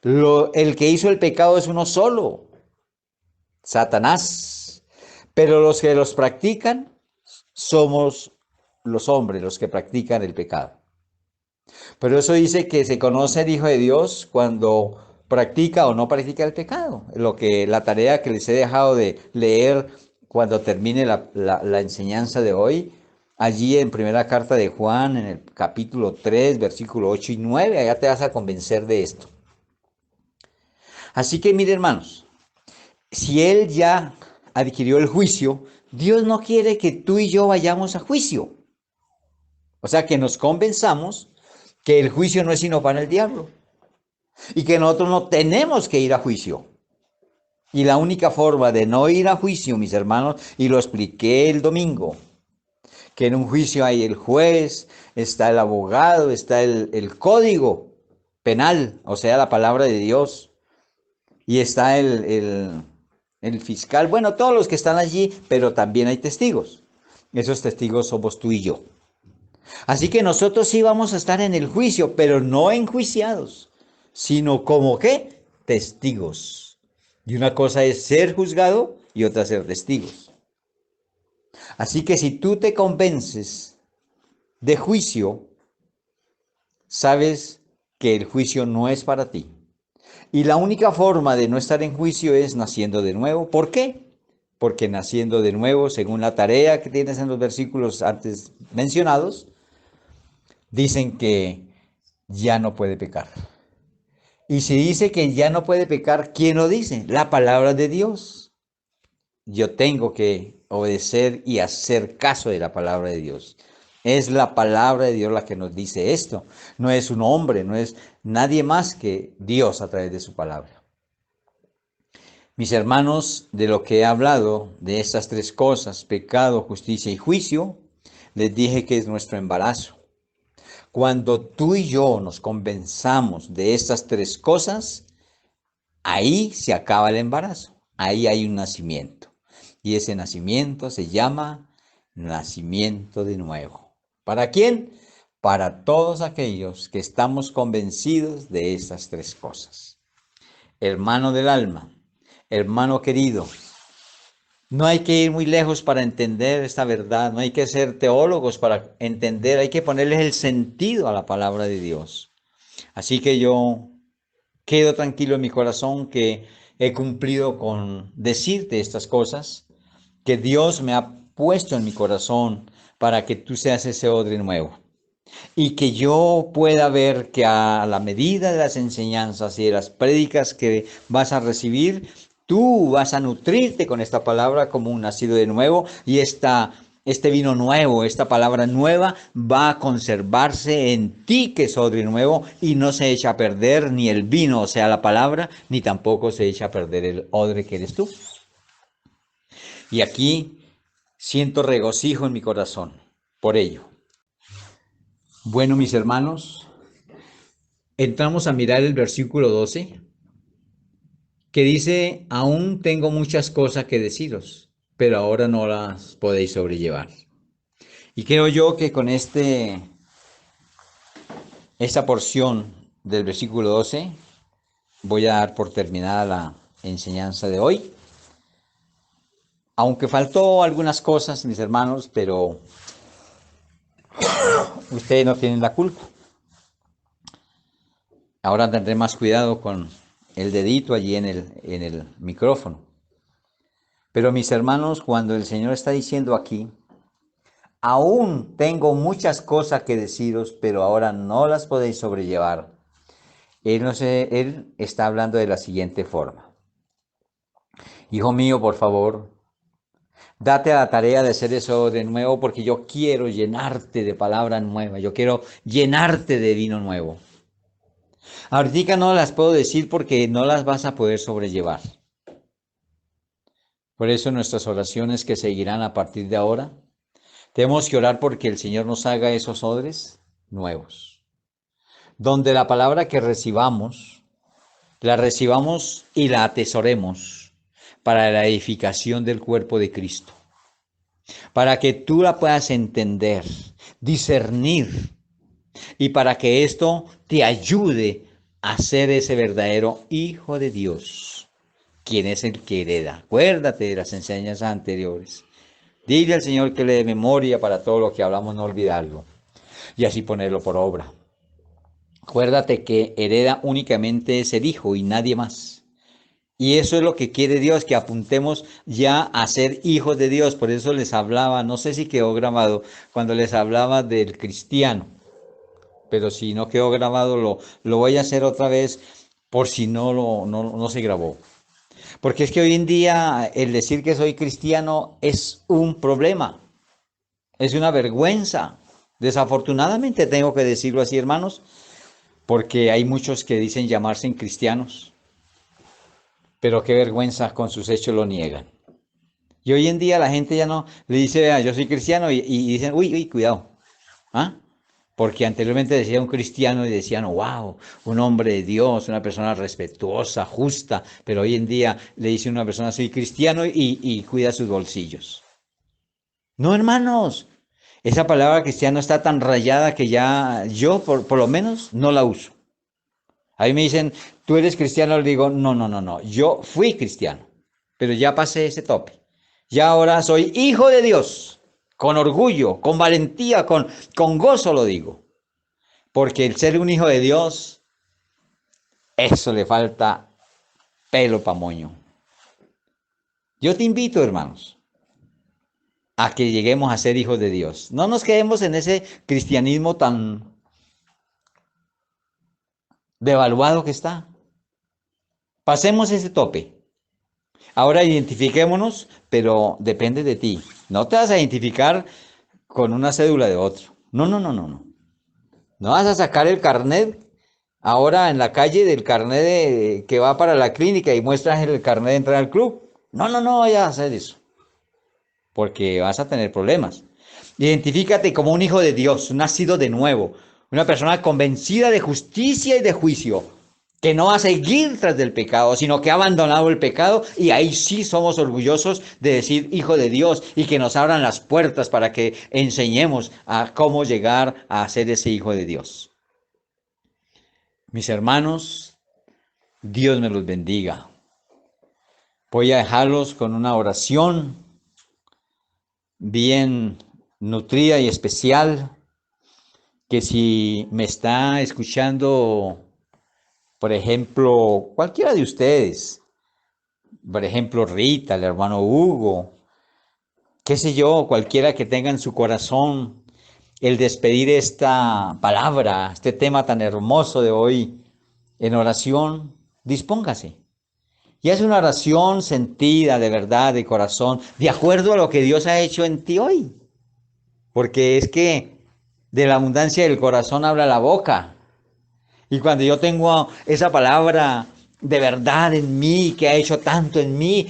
El que hizo el pecado es uno solo, Satanás. Pero los que los practican somos los hombres, los que practican el pecado. Pero eso dice que se conoce el Hijo de Dios cuando practica o no practica el pecado. La tarea que les he dejado de leer cuando termine la enseñanza de hoy, allí en primera carta de Juan, en el capítulo 3, versículo 8 y 9, allá te vas a convencer de esto. Así que mire, hermanos, si Él ya adquirió el juicio, Dios no quiere que tú y yo vayamos a juicio. O sea, que nos convenzamos que el juicio no es sino para el diablo y que nosotros no tenemos que ir a juicio. Y la única forma de no ir a juicio, mis hermanos, y lo expliqué el domingo, que en un juicio hay el juez, está el abogado, está el código penal, o sea, la palabra de Dios, y está el fiscal, bueno, todos los que están allí, pero también hay testigos. Esos testigos somos tú y yo. Así que nosotros sí vamos a estar en el juicio, pero no enjuiciados, sino como ¿qué? Testigos. Y una cosa es ser juzgado y otra ser testigos. Así que si tú te convences de juicio, sabes que el juicio no es para ti. Y la única forma de no estar en juicio es naciendo de nuevo. ¿Por qué? Porque naciendo de nuevo, según la tarea que tienes en los versículos antes mencionados, dicen que ya no puede pecar. Y si dice que ya no puede pecar, ¿quién lo dice? La palabra de Dios. Yo tengo que obedecer y hacer caso de la palabra de Dios. Es la palabra de Dios la que nos dice esto. No es un hombre, no es nadie más que Dios a través de su palabra. Mis hermanos, de lo que he hablado, de estas tres cosas, pecado, justicia y juicio, les dije que es nuestro embarazo. Cuando tú y yo nos convenzamos de estas tres cosas, ahí se acaba el embarazo, ahí hay un nacimiento. Y ese nacimiento se llama nacimiento de nuevo. ¿Para quién? Para todos aquellos que estamos convencidos de estas tres cosas. Hermano del alma, hermano querido, no hay que ir muy lejos para entender esta verdad, no hay que ser teólogos para entender, hay que ponerles el sentido a la palabra de Dios. Así que yo quedo tranquilo en mi corazón que he cumplido con decirte estas cosas, que Dios me ha puesto en mi corazón para que tú seas ese odre nuevo. Y que yo pueda ver que a la medida de las enseñanzas y de las prédicas que vas a recibir, tú vas a nutrirte con esta palabra como un nacido de nuevo y este vino nuevo, esta palabra nueva va a conservarse en ti que es odre nuevo y no se echa a perder ni el vino, o sea, la palabra, ni tampoco se echa a perder el odre que eres tú. Y aquí siento regocijo en mi corazón por ello. Bueno, mis hermanos, entramos a mirar el versículo 12, que dice, aún tengo muchas cosas que deciros, pero ahora no las podéis sobrellevar. Y creo yo que con esta porción del versículo 12, voy a dar por terminada la enseñanza de hoy. Aunque faltó algunas cosas, mis hermanos, pero ustedes no tienen la culpa. Ahora tendré más cuidado con el dedito allí en el micrófono. Pero mis hermanos, cuando el Señor está diciendo aquí, aún tengo muchas cosas que deciros, pero ahora no las podéis sobrellevar. Él está hablando de la siguiente forma. Hijo mío, por favor, date a la tarea de hacer eso de nuevo porque yo quiero llenarte de palabra nueva, yo quiero llenarte de vino nuevo. Ahorita no las puedo decir porque no las vas a poder sobrellevar. Por eso nuestras oraciones que seguirán a partir de ahora, tenemos que orar porque el Señor nos haga esos odres nuevos, donde la palabra que recibamos, la recibamos y la atesoremos para la edificación del cuerpo de Cristo, para que tú la puedas entender, discernir, y para que esto te ayude a ser ese verdadero hijo de Dios, quien es el que hereda. Acuérdate de las enseñanzas anteriores. Dile al Señor que le dé memoria para todo lo que hablamos, no olvidarlo, y así ponerlo por obra. Acuérdate que hereda únicamente es el Hijo y nadie más. Y eso es lo que quiere Dios, que apuntemos ya a ser hijos de Dios. Por eso les hablaba, no sé si quedó grabado, cuando les hablaba del cristiano. Pero si no quedó grabado, lo voy a hacer otra vez por si no se grabó. Porque es que hoy en día el decir que soy cristiano es un problema, es una vergüenza. Desafortunadamente tengo que decirlo así, hermanos, porque hay muchos que dicen llamarse cristianos, pero qué vergüenza, con sus hechos lo niegan. Y hoy en día la gente ya no le dice, vea, yo soy cristiano y dicen, uy, cuidado. ¿Ah? Porque anteriormente decía un cristiano y decían, wow, un hombre de Dios, una persona respetuosa, justa, pero hoy en día le dice a una persona, soy cristiano y cuida sus bolsillos. No, hermanos, esa palabra cristiano está tan rayada que ya yo por lo menos no la uso. Ahí me dicen, tú eres cristiano, le digo, no, yo fui cristiano, pero ya pasé ese tope. Ya ahora soy hijo de Dios, con orgullo, con valentía, con gozo lo digo. Porque el ser un hijo de Dios, eso le falta pelo pa' moño. Yo te invito, hermanos, a que lleguemos a ser hijos de Dios. No nos quedemos en ese cristianismo tan devaluado que está. Pasemos ese tope. Ahora identifiquémonos, pero depende de ti. No te vas a identificar con una cédula de otro. No. No vas a sacar el carnet ahora en la calle del carnet que va para la clínica y muestras el carnet de entrar al club. No vayas a hacer eso, porque vas a tener problemas. Identifícate como un hijo de Dios, un nacido de nuevo, una persona convencida de justicia y de juicio, que no va a seguir tras del pecado, sino que ha abandonado el pecado, y ahí sí somos orgullosos de decir hijo de Dios y que nos abran las puertas para que enseñemos a cómo llegar a ser ese hijo de Dios. Mis hermanos, Dios me los bendiga. Voy a dejarlos con una oración bien nutrida y especial, que si me está escuchando, por ejemplo, cualquiera de ustedes, por ejemplo, Rita, el hermano Hugo, qué sé yo, cualquiera que tenga en su corazón el despedir esta palabra, este tema tan hermoso de hoy en oración, dispóngase. Y haz una oración sentida, de verdad, de corazón, de acuerdo a lo que Dios ha hecho en ti hoy. Porque es que de la abundancia del corazón habla la boca. Y cuando yo tengo esa palabra de verdad en mí, que ha hecho tanto en mí,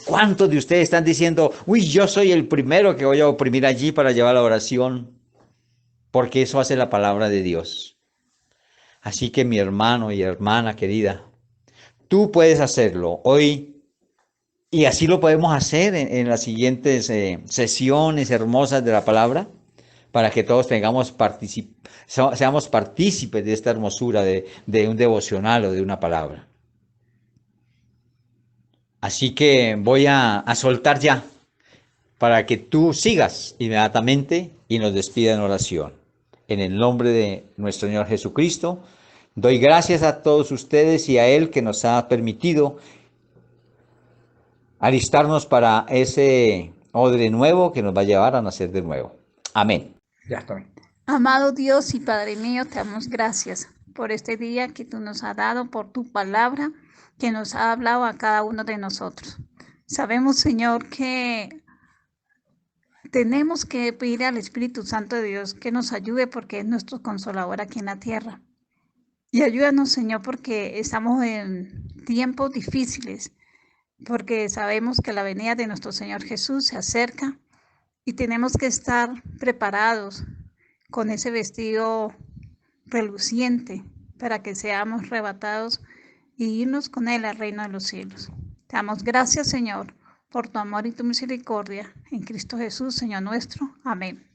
¿cuántos de ustedes están diciendo, uy, yo soy el primero que voy a oprimir allí para llevar la oración? Porque eso hace la palabra de Dios. Así que mi hermano y hermana querida, tú puedes hacerlo hoy, y así lo podemos hacer en las siguientes sesiones hermosas de la palabra, para que todos seamos partícipes de esta hermosura de un devocional o de una palabra. Así que voy a soltar ya, para que tú sigas inmediatamente y nos despida en oración. En el nombre de nuestro Señor Jesucristo, Doy gracias a todos ustedes y a Él que nos ha permitido alistarnos para ese odre nuevo que nos va a llevar a nacer de nuevo. Amén. Ya está bien. Amado Dios y Padre mío, te damos gracias por este día que tú nos has dado, por tu palabra que nos ha hablado a cada uno de nosotros. Sabemos, Señor, que tenemos que pedir al Espíritu Santo de Dios que nos ayude porque es nuestro consolador aquí en la tierra. Y ayúdanos, Señor, porque estamos en tiempos difíciles, porque sabemos que la venida de nuestro Señor Jesús se acerca y tenemos que estar preparados con ese vestido reluciente para que seamos arrebatados y irnos con Él al reino de los cielos. Te damos gracias, Señor, por tu amor y tu misericordia en Cristo Jesús, Señor nuestro. Amén.